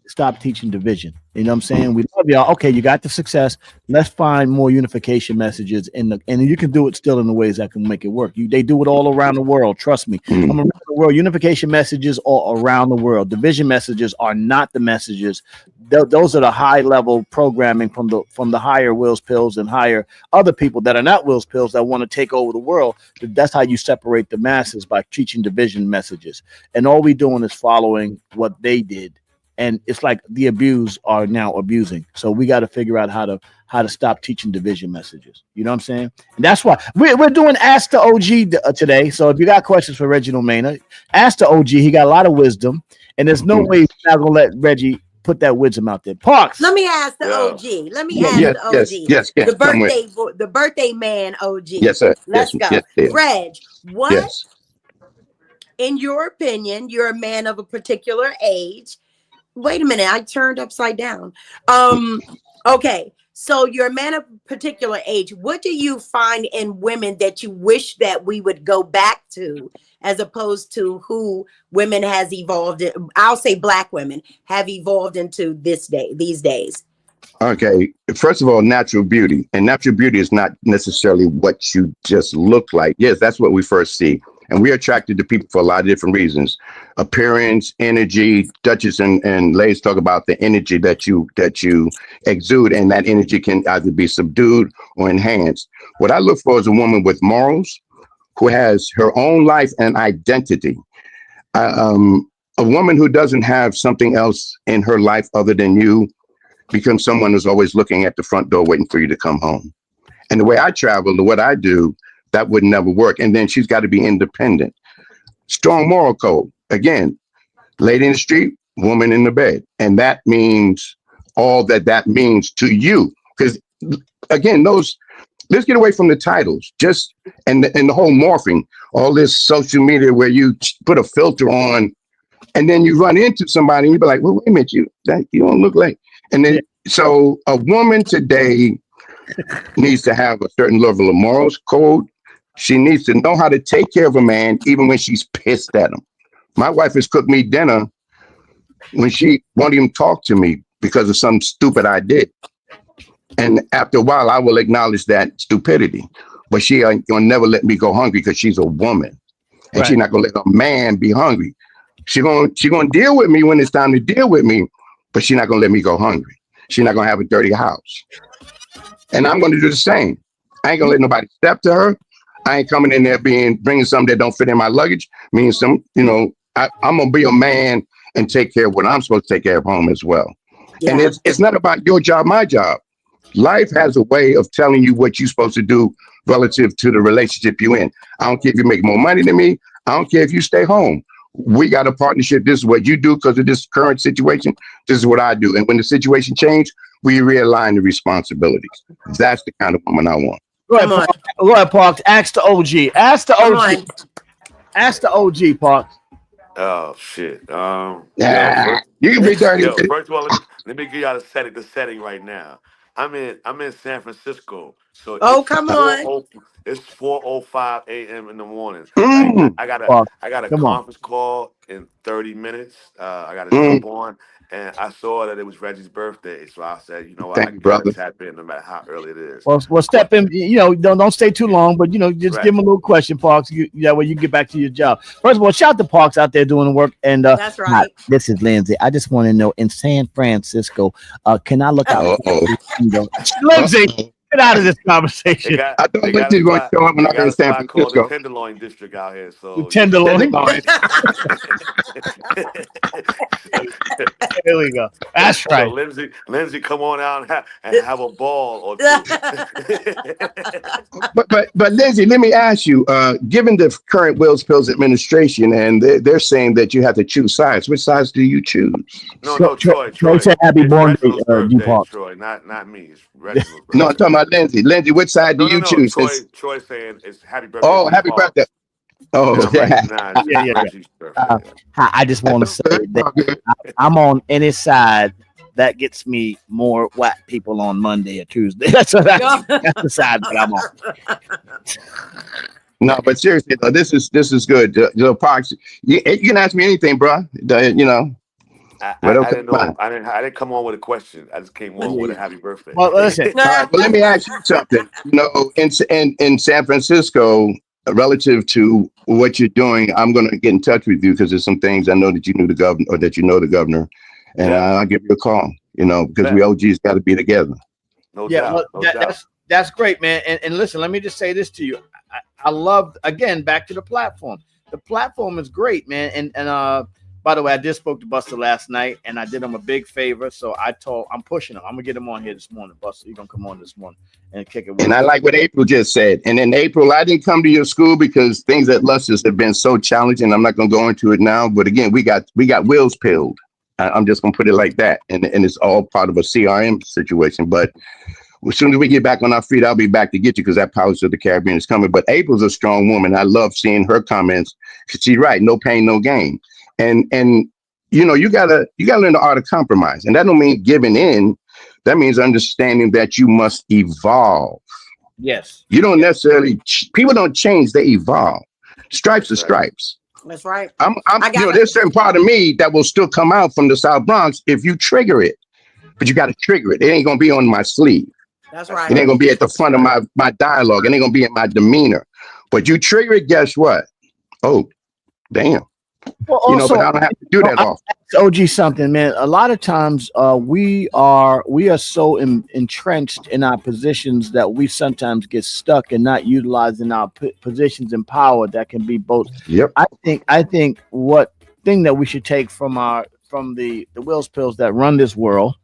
Stop teaching division. You know what I'm saying? We love y'all. Okay, you got the success. Let's find more unification messages and you can do it still in the ways that can make it work. They do it all around the world. Trust me. I'm around the world. Unification messages are around the world. Division messages are not the messages. Those are the high level programming from the higher Will's Pills and higher other people that are not Will's Pills that want to take over the world. That's how you separate the masses, by teaching division messages. And all we doing is following what they did. And it's like the abused are now abusing. So we got to figure out how to stop teaching division messages. You know what I'm saying? And that's why we're doing Ask the OG today. So if you got questions for Reginald Maynard, ask the OG. He got a lot of wisdom. And there's no way we're not going to let Reggie put that wisdom out there. Parks. Let me ask the OG. Let me ask the OG. Yes. The birthday man OG. Yes, sir. Let's go. Yes. Reg, what, in your opinion, you're a man of a particular age. Wait a minute, I turned upside down. Okay, so you're a man of a particular age. What do you find in women that you wish that we would go back to, as opposed to who women has evolved? I'll say Black women have evolved into these days. Okay, first of all, natural beauty. And natural beauty is not necessarily what you just look like. Yes, that's what we first see. And we're attracted to people for a lot of different reasons. Appearance, energy. Duchess and Lays talk about the energy that you exude, and that energy can either be subdued or enhanced. What I look for is a woman with morals, who has her own life and identity. A woman who doesn't have something else in her life other than you becomes someone who's always looking at the front door waiting for you to come home. And the way I travel, the what I do, that would never work. And then she's got to be independent. Strong moral code. Again, lady in the street, woman in the bed. And that means all that means to you. Because again, let's get away from the titles, and the whole morphing, all this social media where you put a filter on, and then you run into somebody and you be like, well, wait a minute, you don't look like. And then, so a woman today needs to have a certain level of morals code. She needs to know how to take care of a man, even when she's pissed at him. My wife has cooked me dinner when she won't even talk to me because of some stupid I did. And after a while, I will acknowledge that stupidity. But she ain't gonna never let me go hungry because she's a woman. And she's not gonna let a man be hungry. She gonna deal with me when it's time to deal with me, but she's not gonna let me go hungry. She's not gonna have a dirty house. And I'm gonna do the same. I ain't gonna let nobody step to her. I ain't coming in there bringing something that don't fit in my luggage. I'm gonna be a man and take care of what I'm supposed to take care of home as well. Yeah. And it's not about your job, my job. Life has a way of telling you what you're supposed to do relative to the relationship you're in. I don't care if you make more money than me. I don't care if you stay home. We got a partnership. This is what you do because of this current situation. This is what I do. And when the situation changes, we realign the responsibilities. That's the kind of woman I want. Go ahead, Parks. Ask the OG. Ask the OG, Parks. Oh shit. You can be dirty. First of all, let me give y'all the setting right now. I'm in San Francisco. So come on. It's 4:05 a.m. in the morning. I got a conference call in 30 minutes. I got to jump on, and I saw that it was Reggie's birthday. So I said, you know what, I gotta tap in no matter how early it is. Well, step in. Don't stay too long, but just give him a little question, Parks. That way you can get back to your job. First of all, shout out to Parks out there doing the work. And that's right. Hi, this is Lindsay. I just want to know, in San Francisco, can I look out? Lindsay. Get out of this conversation. I thought Lindsay's going to show up when I go to San Francisco. The Tenderloin district out here. So the Tenderloin. There we go. That's right. So Lindsay, come on out and have a ball or two. but Lindsay, let me ask you. Given the current Wills Pills administration, and they're saying that you have to choose sides. Which sides do you choose? No, Troy said happy born day, Troy, not me. It's Reginald's birthday. No, I'm talking about Lindsay. Lindsay, which side do you choose? Troy saying it's happy birthday. Oh, happy birthday. Oh, yeah. I just want to say that I'm on any side that gets me more whack people on Monday or Tuesday. That's the side that I'm on. No, but seriously, though, this is good. Parks, you can ask me anything, bro. I didn't know. I didn't come on with a question. I just came on with a happy birthday. Well, listen. Well, let me ask you something. In San Francisco, relative to what you're doing, I'm going to get in touch with you because there's some things I know that you knew the governor, or that you know the governor, and I'll give you a call. Because we OGs got to be together. No doubt. That's great, man. And listen, let me just say this to you. I love, again, back to the platform. The platform is great, man. And by the way, I just spoke to Buster last night, and I did him a big favor. So I'm pushing him. I'm gonna get him on here this morning, Buster. You're gonna come on this morning and kick it. And I like what April just said. And in April, I didn't come to your school because things at Luster's have been so challenging. I'm not gonna go into it now, but again, we got Wills pilled. I'm just gonna put it like that, and it's all part of a CRM situation. But as soon as we get back on our feet, I'll be back to get you because that Pirates of the Caribbean is coming. But April's a strong woman. I love seeing her comments because she's right. No pain, no gain. And you gotta learn the art of compromise, and that don't mean giving in. That means understanding that you must evolve. Yes, you don't necessarily. People don't change; they evolve. Stripes are stripes. That's right. There's certain part of me that will still come out from the South Bronx if you trigger it, but you got to trigger it. It ain't gonna be on my sleeve. That's right. It ain't gonna be at the front of my dialogue. It ain't gonna be in my demeanor. But you trigger it. Guess what? oh, damn. Well, also, but I don't have to do that often. OG something, man. A lot of times, we are so entrenched in our positions that we sometimes get stuck and not utilizing our positions in power. That can be both. Yep. I think what thing that we should take from the Wills Pills that run this world.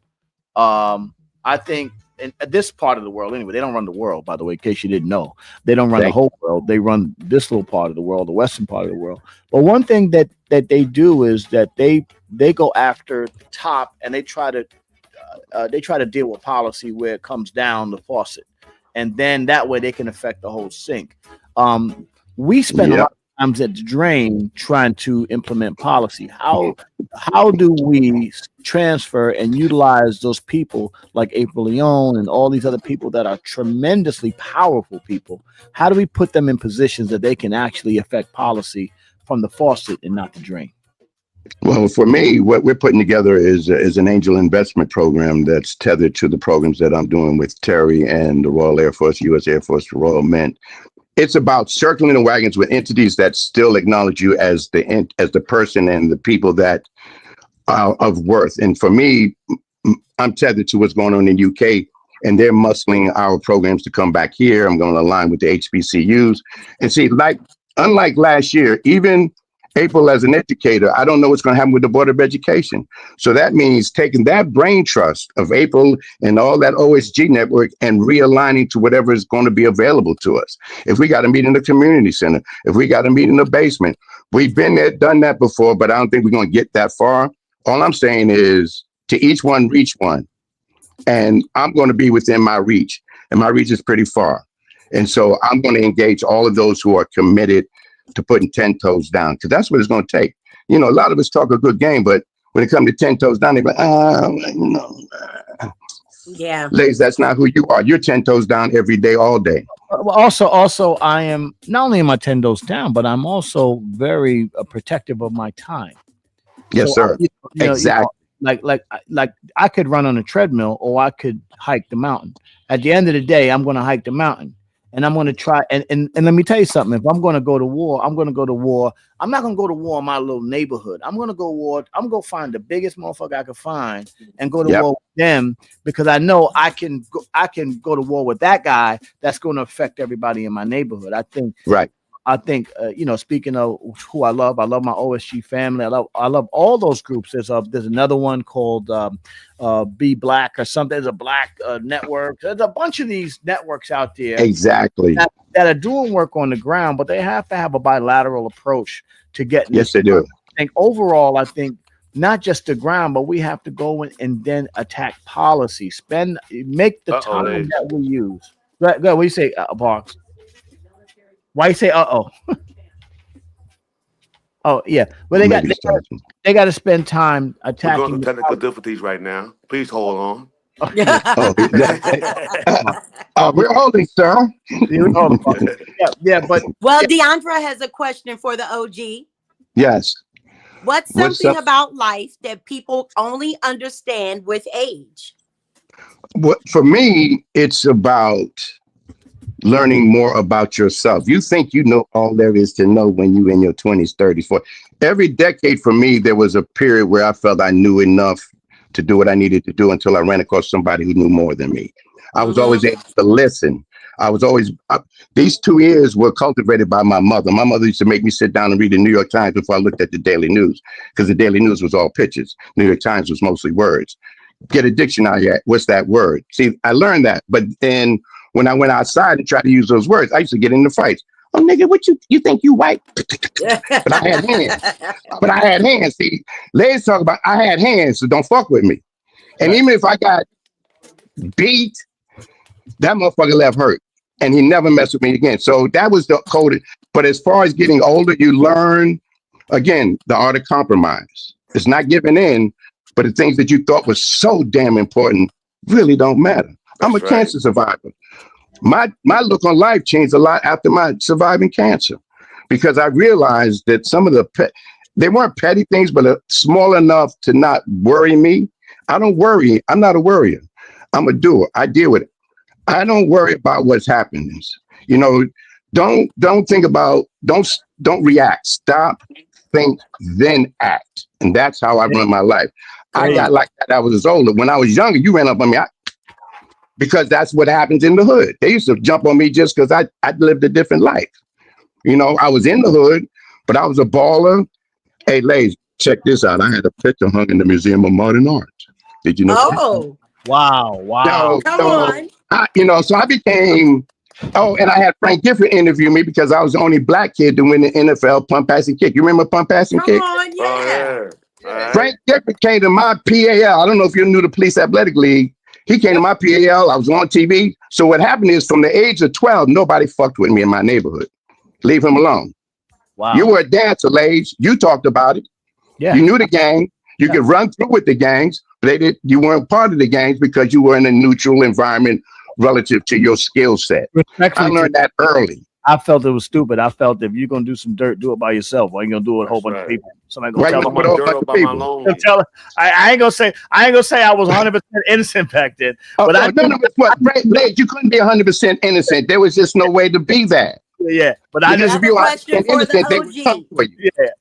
I think in this part of the world, anyway, they don't run the world, by the way, in case you didn't know. They don't run the whole world. They run this little part of the world, the western part of the world. But one thing that they do is that they go after the top and they try to deal with policy where it comes down the faucet. And then that way they can affect the whole sink. We spend a lot of times at the drain trying to implement policy. How do we transfer and utilize those people like April Leon and all these other people that are tremendously powerful people? How do we put them in positions that they can actually affect policy from the faucet and not the drain? Well, for me, what we're putting together is an angel investment program that's tethered to the programs that I'm doing with Terry and the Royal Air Force, U.S. Air Force, the Royal Mint. It's about circling the wagons with entities that still acknowledge you as the person and the people that are of worth. And for me, I'm tethered to what's going on in the UK, and they're muscling our programs to come back here. I'm going to align with the HBCUs and see, unlike last year, even April as an educator, I don't know what's going to happen with the Board of Education. So that means taking that brain trust of April and all that OSG network and realigning to whatever is going to be available to us. If we got to meet in the community center, if we got to meet in the basement, we've been there, done that before, but I don't think we're going to get that far. All I'm saying is to each one, reach one. And I'm going to be within my reach, and my reach is pretty far. And so I'm going to engage all of those who are committed to putting 10 toes down, because that's what it's going to take. A lot of us talk a good game, but when it comes to 10 toes down, they're like, yeah. Ladies, that's not who you are. You're 10 toes down every day, all day. Also, I am not only am I 10 toes down, but I'm also very protective of my time. Yes, sir. Exactly. Like I could run on a treadmill or I could hike the mountain. At the end of the day, I'm going to hike the mountain. And I'm going to try. And let me tell you something. If I'm going to go to war, I'm going to go to war. I'm not going to go to war in my little neighborhood. I'm going to go war. I'm going to find the biggest motherfucker I can find and go to war with them, because I know I can go to war with that guy. That's going to affect everybody in my neighborhood. I think. Right. I think, speaking of who I love my OSG family. I love all those groups. There's another one called Be Black or something. There's a Black network. There's a bunch of these networks out there. Exactly. That are doing work on the ground, but they have to have a bilateral approach to getting. Yes, they do. I think overall, not just the ground, but we have to go in and then attack policy. Make the time that we use. Go ahead, what do you say, Parks? Why you say oh yeah, well they got to spend time attacking. We're going through technical difficulties right now. Please hold on. We're holding, sir. Yeah, but well, Deandra has a question for the OG. Yes. What's something about life that people only understand with age? For me, it's about learning more about yourself. You think you know all there is to know when you're in your 20s, 30s, 40s. Every decade for me, there was a period where I felt I knew enough to do what I needed to do until I ran across somebody who knew more than me. I was always able to listen. These 2 ears were cultivated by my mother. My mother used to make me sit down and read the New York Times before I looked at the Daily News, because the Daily News was all pictures. New York Times was mostly words. Get a dictionary. What's that word? See, I learned that. But then when I went outside and tried to use those words, I used to get into fights. Oh, nigga, what you think you white? But I had hands. See, ladies talk about I had hands, so don't fuck with me. And even if I got beat, that motherfucker left hurt. And he never messed with me again. So that was the code. But as far as getting older, you learn, again, the art of compromise. It's not giving in, but the things that you thought was so damn important really don't matter. I'm a cancer survivor. My look on life changed a lot after my surviving cancer, because I realized that some of they weren't petty things, but small enough to not worry me. I don't worry. I'm not a worrier. I'm a doer. I deal with it. I don't worry about what's happening. don't think about, don't react. Stop, think, then act. And that's how I run my life. I got like that. I was older. When I was younger, you ran up on me because that's what happens in the hood. They used to jump on me just because I lived a different life. You know, I was in the hood, but I was a baller. Hey, ladies, check this out. I had a picture hung in the Museum of Modern Art. Did you know that? Wow. Come on. So I became, and I had Frank Gifford interview me because I was the only black kid to win the NFL punt, pass, and kick. You remember punt, pass, and kick? Come on, yeah. Frank Gifford came to my PAL. I don't know if you knew the Police Athletic League. He came to my PAL. I was on TV. So what happened is from the age of 12, nobody fucked with me in my neighborhood. Leave him alone. Wow. You were a dancer, ladies. You talked about it. Yeah. You knew the gang. You could run through with the gangs, but you weren't part of the gangs because you were in a neutral environment relative to your skill set. I learned that early. I felt it was stupid. I felt if you're gonna do some dirt, do it by yourself. Why you gonna do it with a whole bunch of people? Somebody gonna tell them I ain't gonna say I was 100% innocent back then. But you couldn't be 100% innocent. There was just no way to be that. Yeah, but I just view question for the OG.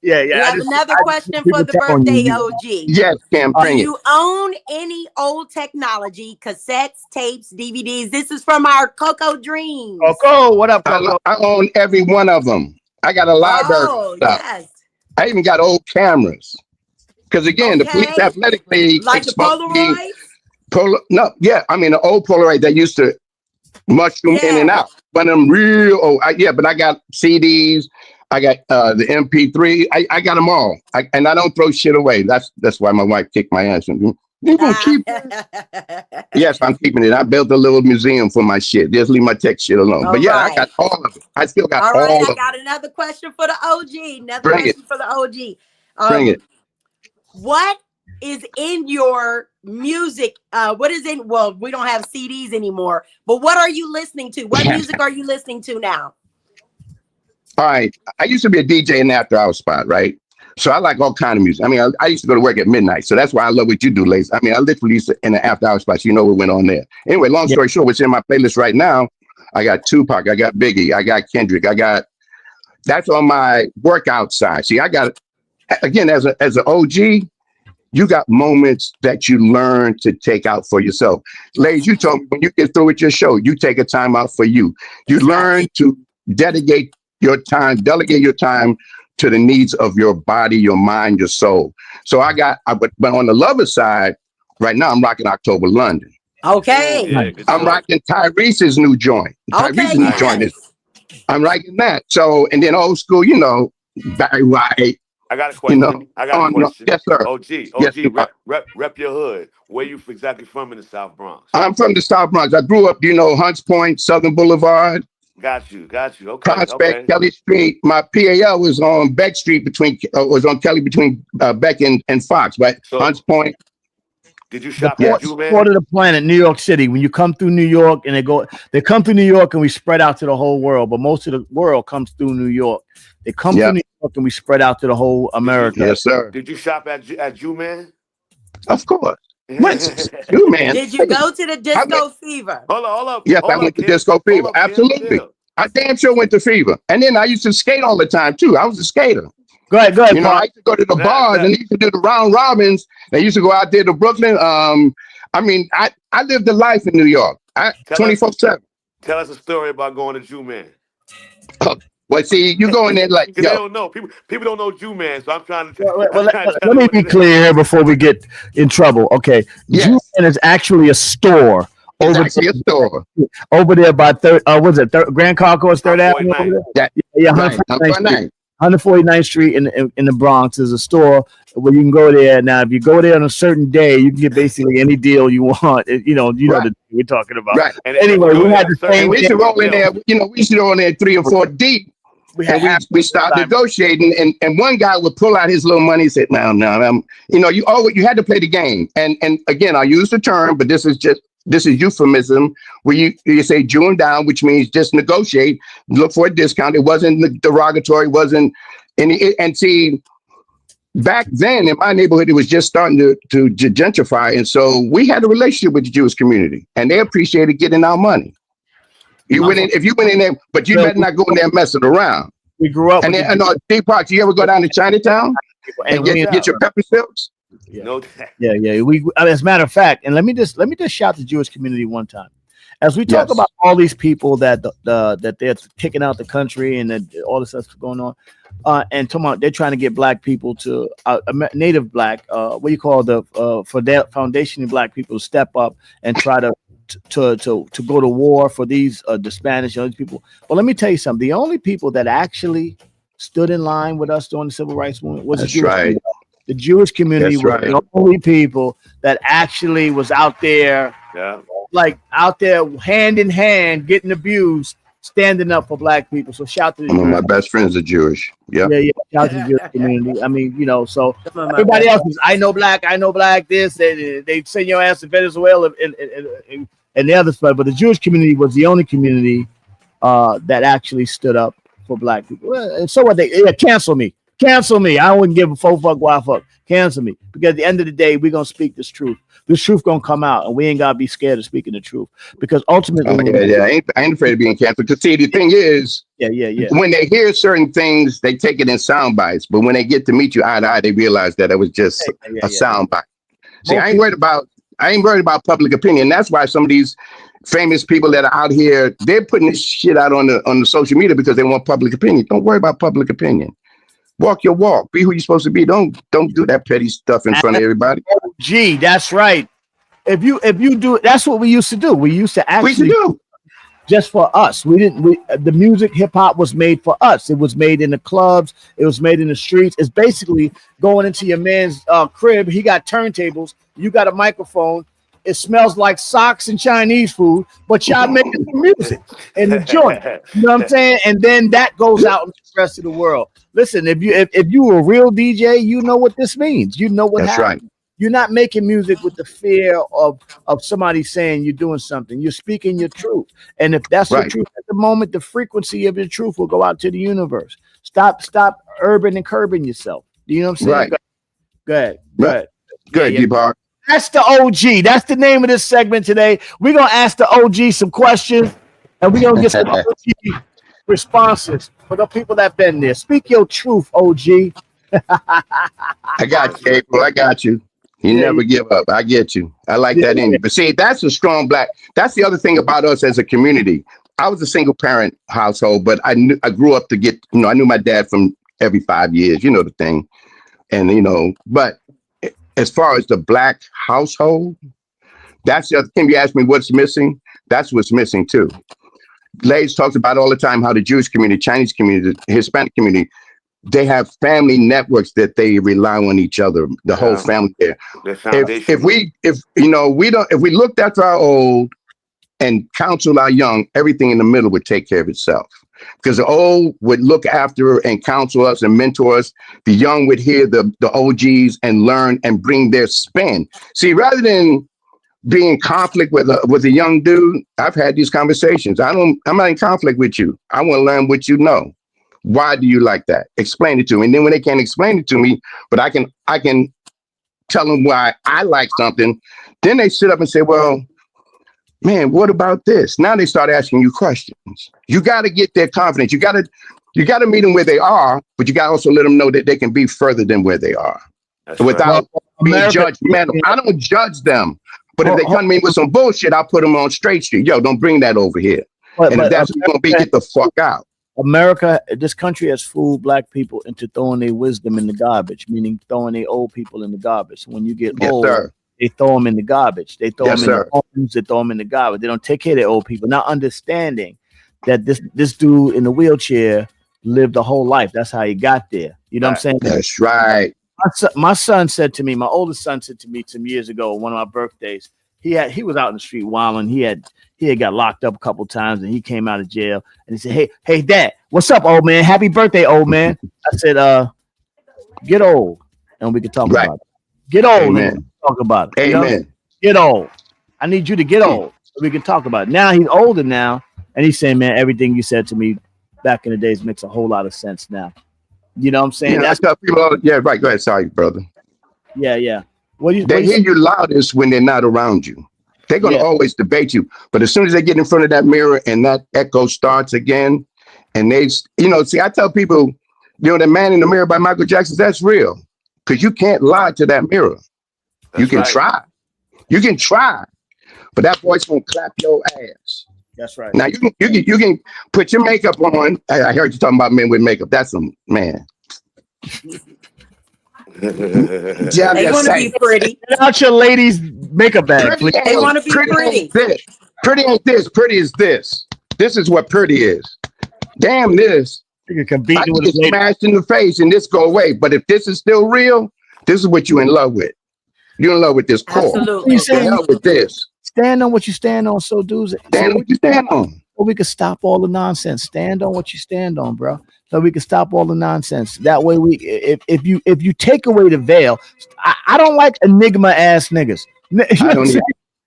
Yeah. We have another question for the birthday OG. Yes, Cam, bring it. Do you own any old technology, cassettes, tapes, DVDs? This is from our Coco Dreams. Coco, what up, Coco? I own every one of them. I got a library. Oh, yes. I even got old cameras. Because again, the Police Athletic League, like the Polaroids. I mean the old Polaroid that used to mushroom in and out. But I'm real old. But I got CDs. I got the MP3. I got them all. And I don't throw shit away. That's why my wife kicked my ass. You gonna keep it? Yes, I'm keeping it. I built a little museum for my shit. Just leave my tech shit alone. All but yeah, right. I got all of it. I still got all all right, of it. I got another question for the OG. Bring it. For the OG. Bring it. What is in your music? What is in? Well, we don't have CDs anymore. But what are you listening to? What music are you listening to now? All right. I used to be a DJ in the after hour spot, right? So I like all kind of music. I mean, I used to go to work at midnight. So that's why I love what you do, ladies. I mean, I literally used to in the after hour spot. You know what went on there. Anyway, long story short, what's in my playlist right now, I got Tupac, I got Biggie, I got Kendrick, that's on my workout side. See, I got, again, as an OG, you got moments that you learn to take out for yourself. Ladies, you told me when you get through with your show, you take a time out for you. You learn to delegate your time to the needs of your body, your mind, your soul. So but on the lover side, right now I'm rocking October London. Okay. Yeah, I'm rocking Tyrese's new joint. Tyrese's new joint is, I'm rocking that. So, and then old school, Barry White. I got a question. Yes, sir. OG, yes, rep your hood. Where you exactly from in the South Bronx? I'm from the South Bronx. I grew up, Hunts Point, Southern Boulevard. Got you. Okay. Prospect, Kelly Street. My PAL was on Beck Street between Beck and Fox, right? So, Hunts Point. Did you shop at you, man? Port of the planet, New York City. When you come through New York, and they come through New York, and we spread out to the whole world. But most of the world comes through New York. They come through New York, and we spread out to the whole America. Yes, sir. Did you shop at you, man? Of course. You, man. Did you go to the Disco Fever? Hold up. Yes, I went to Disco Fever. Absolutely. I damn sure went to Fever. And then I used to skate all the time, too. I was a skater. Go ahead. I used to go to the bars and used to do the round robins. They used to go out there to Brooklyn. I mean, I lived a life in New York. 24/7. Tell us a story about going to Jew Man. Well, see, you go in there like they don't know. People don't know Jew Man, so I'm trying to. Let me be clear here before we get in trouble. Okay, yes. Jew Man is actually a store. Over there by Grand Concourse, 3rd Avenue? Yeah, 149th Street in the Bronx is a store where you can go there. Now, if you go there on a certain day, you can get basically any deal you want. You know the day we're talking about. Right. And anyway, we had the same. We used to roll in there. We used to roll in there 3 or 4 deep. We started negotiating, and one guy would pull out his little money and say, "No, you had to play the game." And again, I use the term, but this is euphemism where you say June down, which means just negotiate, look for a discount. It wasn't derogatory, wasn't any. And see, back then in my neighborhood, it was just starting to gentrify, and so we had a relationship with the Jewish community, and they appreciated getting our money. You went in, if you went in there, but you better not go in there messing around. We grew up. And then, Deep Park, you ever go down to Chinatown and get your pepper silks? Yeah. We as a matter of fact, and let me just shout the Jewish community one time. As we talk about all these people that that they're kicking out the country and that all this stuff's going on, and talking about they're trying to get black people to native black, what you call for their foundation of black people to step up and try to go to war for these the Spanish and other people. Well, let me tell you something. The only people that actually stood in line with us during the civil rights movement was the Jewish community. The Jewish community was the only people that actually was out there, like out there hand in hand, getting abused, standing up for black people. So shout to the Jewish. My best friends are Jewish. Yeah. Shout to the Jewish community. I mean, you know, so everybody else is I know black, this, they send your ass to Venezuela and the other stuff, but the Jewish community was the only community that actually stood up for black people. And so what cancel me. Cancel me. I wouldn't give a fuck why fuck. Cancel me. Because at the end of the day, we're gonna speak this truth. This truth gonna come out, and we ain't gotta be scared of speaking the truth. Because ultimately, I ain't afraid of being canceled. Because see, the thing is, when they hear certain things, they take it in sound bites. But when they get to meet you eye to eye, they realize that it was just a sound bite. See, I ain't worried about public opinion. That's why some of these famous people that are out here, they're putting this shit out on the social media because they want public opinion. Don't worry about public opinion. Walk your walk. Be who you're supposed to be. Don't do that petty stuff in front of everybody. Gee, that's right. If you do, that's what we used to do. We used to actually do just for us. The music, hip hop was made for us. It was made in the clubs. It was made in the streets. It's basically going into your man's crib. He got turntables. You got a microphone. It smells like socks and Chinese food, but y'all making the music and the joint. You know what I'm saying? And then that goes out into the rest of the world. Listen, if you were a real DJ, you know what this means. You know what happens. Right. You're not making music with the fear of somebody saying you're doing something. You're speaking your truth. And if that's your truth at the moment, the frequency of your truth will go out to the universe. Stop urban and curbing yourself. You know what I'm saying? Right. Go ahead. Good, D-Bar. That's the OG. That's the name of this segment today. We're going to ask the OG some questions, and we're going to get some OG responses for the people that been there. Speak your truth, OG. I got you, April. I got you. You never give up. I get you. I like that in you. But see, that's a strong black. That's the other thing about us as a community. I was a single parent household, but I grew up to get, I knew my dad from every 5 years, the thing. And, but as far as the black household, that's the other thing. You ask me what's missing. That's what's missing too. Lays talks about all the time how the Jewish community, Chinese community, Hispanic community, they have family networks that they rely on each other. The whole family there. If we looked after our old and counsel our young, everything in the middle would take care of itself. Because the old would look after and counsel us and mentor us. The young would hear the OGs and learn and bring their spin. See, rather than being in conflict with a young dude, I've had these conversations. I'm not in conflict with you. I want to learn what you know. Why do you like that? Explain it to me. And then when they can't explain it to me, but I can tell them why I like something, then they sit up and say, well, man, what about this? Now they start asking you questions. You got to get their confidence. You got to meet them where they are, but you got to also let them know that they can be further than where they are. Without being judgmental. I don't judge them, but if they come to me with some bullshit, I'll put them on straight street. Yo, don't bring that over here. And if that's what going to be, get the fuck out. America, this country has fooled black people into throwing their wisdom in the garbage, meaning throwing their old people in the garbage. When you get old, they throw them in the garbage. They throw them in the homes. They throw them in the garbage. They don't take care of their old people. Not understanding that this dude in the wheelchair lived a whole life. That's how he got there. You know what I'm saying? That's right. My son said to me, my oldest son said to me some years ago, one of my birthdays, he was out in the street wilding. He had got locked up a couple times, and he came out of jail. And he said, "Hey, Dad, what's up, old man? Happy birthday, old man." I said, "Get old, and we can talk about it. Get old, and talk about it. Amen. Get old. I need you to get old, so we can talk about it." Now he's older now, and he's saying, "Man, everything you said to me back in the days makes a whole lot of sense now." You know what I'm saying? Right. Go ahead. Sorry, brother. Yeah. They hear you loudest when they're not around you. They're going to always debate you. But as soon as they get in front of that mirror and that echo starts again, and they, see, I tell people, the man in the mirror by Michael Jackson, that's real. Because you can't lie to that mirror. You can try. You can try. But that voice won't clap your ass. That's right. Now you can put your makeup on. I heard you talking about men with makeup. That's a man. They want to be pretty. Get out your ladies' makeup bag, please. They want to be pretty. Pretty ain't this. Pretty is this. This is what pretty is. Damn this. You can beat I with get smashed in the face and this go away. But if this is still real, this is what you're in love with. You're in love with this core. Absolutely. You're in love with this. Stand on what you stand on, so dudes. Stand on what you stand on. So we can stop all the nonsense. Stand on what you stand on, bro. So we can stop all the nonsense. That way, if you take away the veil, I don't like enigma ass niggas. I don't either.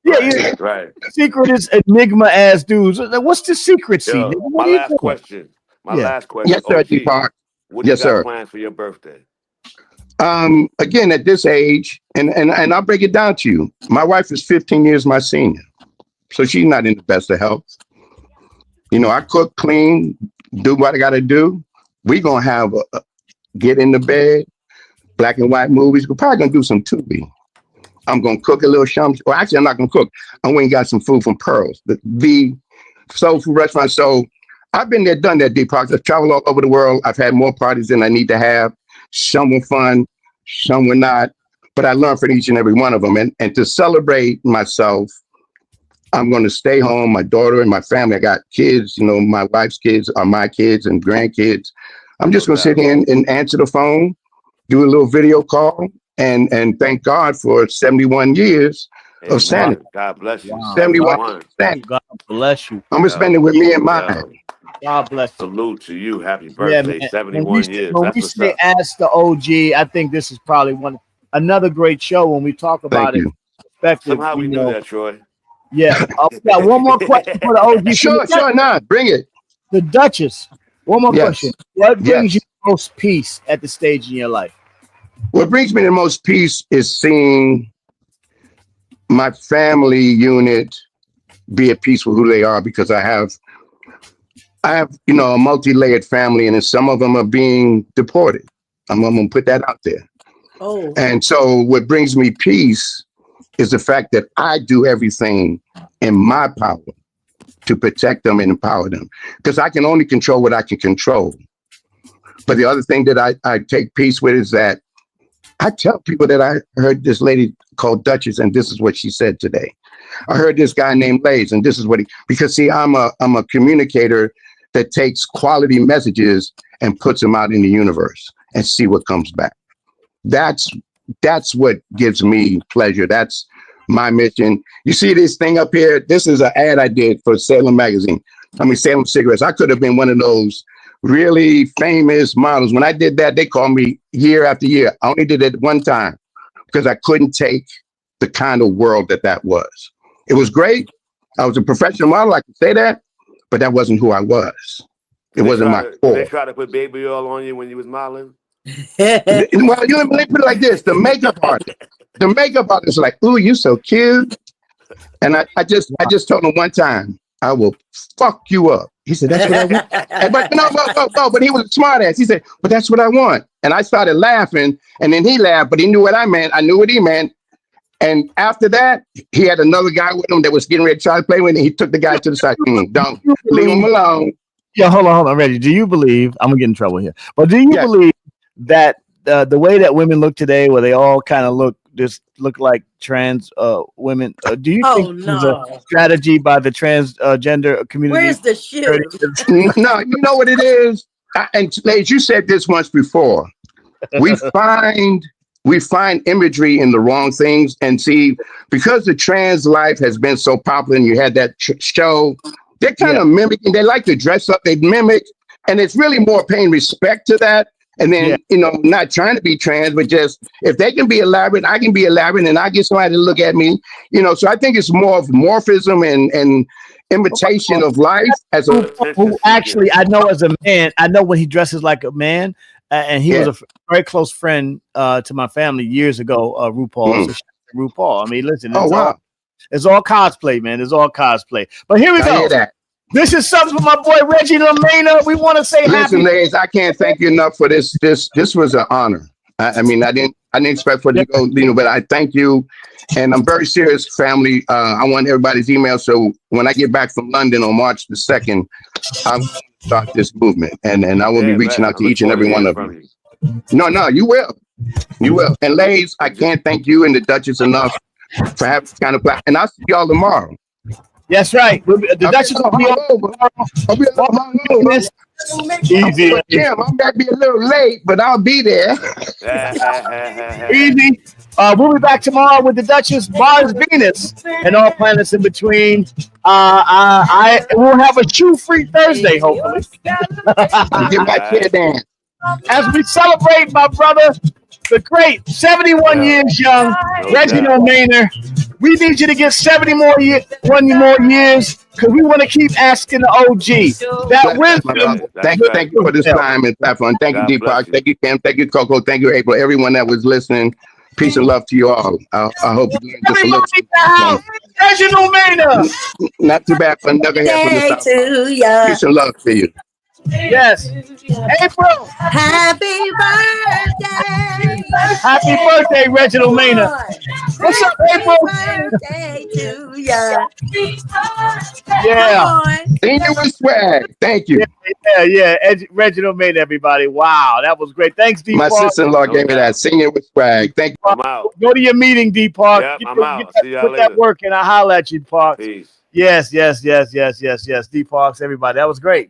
Yeah, right. Secret is enigma ass dudes. What's the secret? Yo, my last question. Last question. Yes, sir, D-Park. What do you got planned for your birthday? Again, at this age, and I'll break it down to you. My wife is 15 years my senior, so she's not in the best of health. I cook, clean, do what I got to do. We gonna have get in the bed, black and white movies. We're probably gonna do some Tubi. I'm gonna cook a little shum. Well, actually, I'm not gonna cook. I went and got some food from Pearls, the soul food restaurant. So I've been there, done that, Deepak. I've traveled all over the world. I've had more parties than I need to have. Some were fun, some were not. But I learned from each and every one of them. And to celebrate myself, I'm going to stay home. My daughter and my family, I got kids, my wife's kids are my kids and grandkids. I'm just going to sit here and answer the phone, do a little video call, and thank God for 71 years of sanity. God bless you. 71 sanity. God bless you. I'm going to spend it with me and mine. God bless you. Salute to you. Happy birthday. Man. 71 years. When we say Ask the OG, I think this is probably another great show when we talk about it. Somehow we knew that, Troy. Yeah. We got one more question for the OG. Sure, not. Bring it. The Duchess. One more question. What brings you the most peace at this stage in your life? What brings me the most peace is seeing my family unit be at peace with who they are, because I have a multi-layered family, and some of them are being deported. I'm going to put that out there. Oh. And so what brings me peace is the fact that I do everything in my power to protect them and empower them, because I can only control what I can control. But the other thing that I take peace with is that I tell people that I heard this lady called Duchess, and this is what she said today. I heard this guy named Lays, and this is what because see, I'm a communicator that takes quality messages and puts them out in the universe and see what comes back. That's what gives me pleasure. That's my mission. You see this thing up here? This is an ad I did for Salem magazine. Salem cigarettes. I could have been one of those really famous models. When I did that, they called me year after year. I only did it one time because I couldn't take the kind of world that was. It was great. I was a professional model. I can say that, but that wasn't who I was. It wasn't my core. They tried to put baby oil on you when you was modeling? Well, let me put it like this. The makeup artist like, ooh, you so cute. And I just told him one time, I will fuck you up. He said, that's what I want. But he was a smart ass. He said, but that's what I want. And I started laughing, and then he laughed, but he knew what I meant. I knew what he meant. And after that, he had another guy with him that was getting ready to try to play with him. He took the guy to the side. Don't leave him alone. Yeah, hold on, Reggie. Do you believe, I'm gonna get in trouble here, but do you believe that the way that women look today, where they all kind of look like trans women, do you think there's a strategy by the transgender community? Where's the shoe? No, you know what it is? And ladies, you said this once before. We find imagery in the wrong things. And see, because the trans life has been so popular and you had that show, they're kind of mimicking. They like to dress up. They mimic. And it's really more paying respect to that. And then, not trying to be trans, but just if they can be elaborate, I can be elaborate, and I get somebody to look at me, So I think it's more of morphism and imitation of life. As who actually, I know as a man, I know when he dresses like a man, and he was a very close friend to my family years ago. RuPaul. So RuPaul. I mean, listen. Oh wow. It's all cosplay, man. It's all cosplay. But here we I go. hear that. This is something for my boy Reggie Lamena. We want to say Listen, happy. ladies, I can't thank you enough for this. This was an honor. I mean, I didn't expect for you to go, but I thank you, and I'm very serious, family. I want everybody's email, so when I get back from London on March the 2nd, I'm going to start this movement, and I will be reaching out to each and every one of you. No, you will, And ladies, I can't thank you and the Duchess enough for having this kind of platform, and I'll see y'all tomorrow. That's right. The Duchess will be easy. Jim, I'm gonna be a little late, but I'll be there. Easy. We'll be back tomorrow with the Duchess, Mars, Venus, and all planets in between. I will have a shoe-free Thursday, hopefully. Get my chair down. As we celebrate my brother, the great 71 years young, Reginald Maynard. We need you to get 70 more years, because we want to keep asking the OG. That wisdom. Thank you for this time and platform. Thank you, Deepak. Thank you, Kim. Thank you, Coco. Thank you, April. Everyone that was listening. Peace and love to you all. I hope you learned just a little. Reginald Maynard. Not too bad for another half from the South. Peace and love to you. Yes. April. Happy birthday. Happy birthday, Reginald Maynard. What's up, April? Happy birthday to ya. Yeah. Sing it with swag. Thank you. Yeah. Reginald Maynard, everybody. Wow, that was great. Thanks, D. My sister-in-law gave me that. Sing it with swag. Thank you. Go to your meeting, D. Park. Yep, I'm out. See y'all put later. that work in. I'll holler at you, Park. Peace. Yes. D. Parks, everybody. That was great.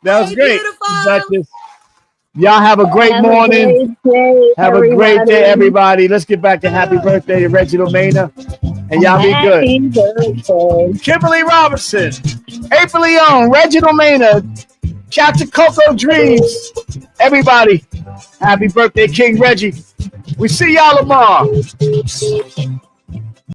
Duchess. Y'all have a great morning. Have a great day, everybody. Let's get back to happy birthday to Reginald Maynard. And y'all be good. Kimberly Robinson, April Leon, Reginald Maynard, shout to Coco Dreams. Everybody, happy birthday, King Reggie. We see y'all tomorrow.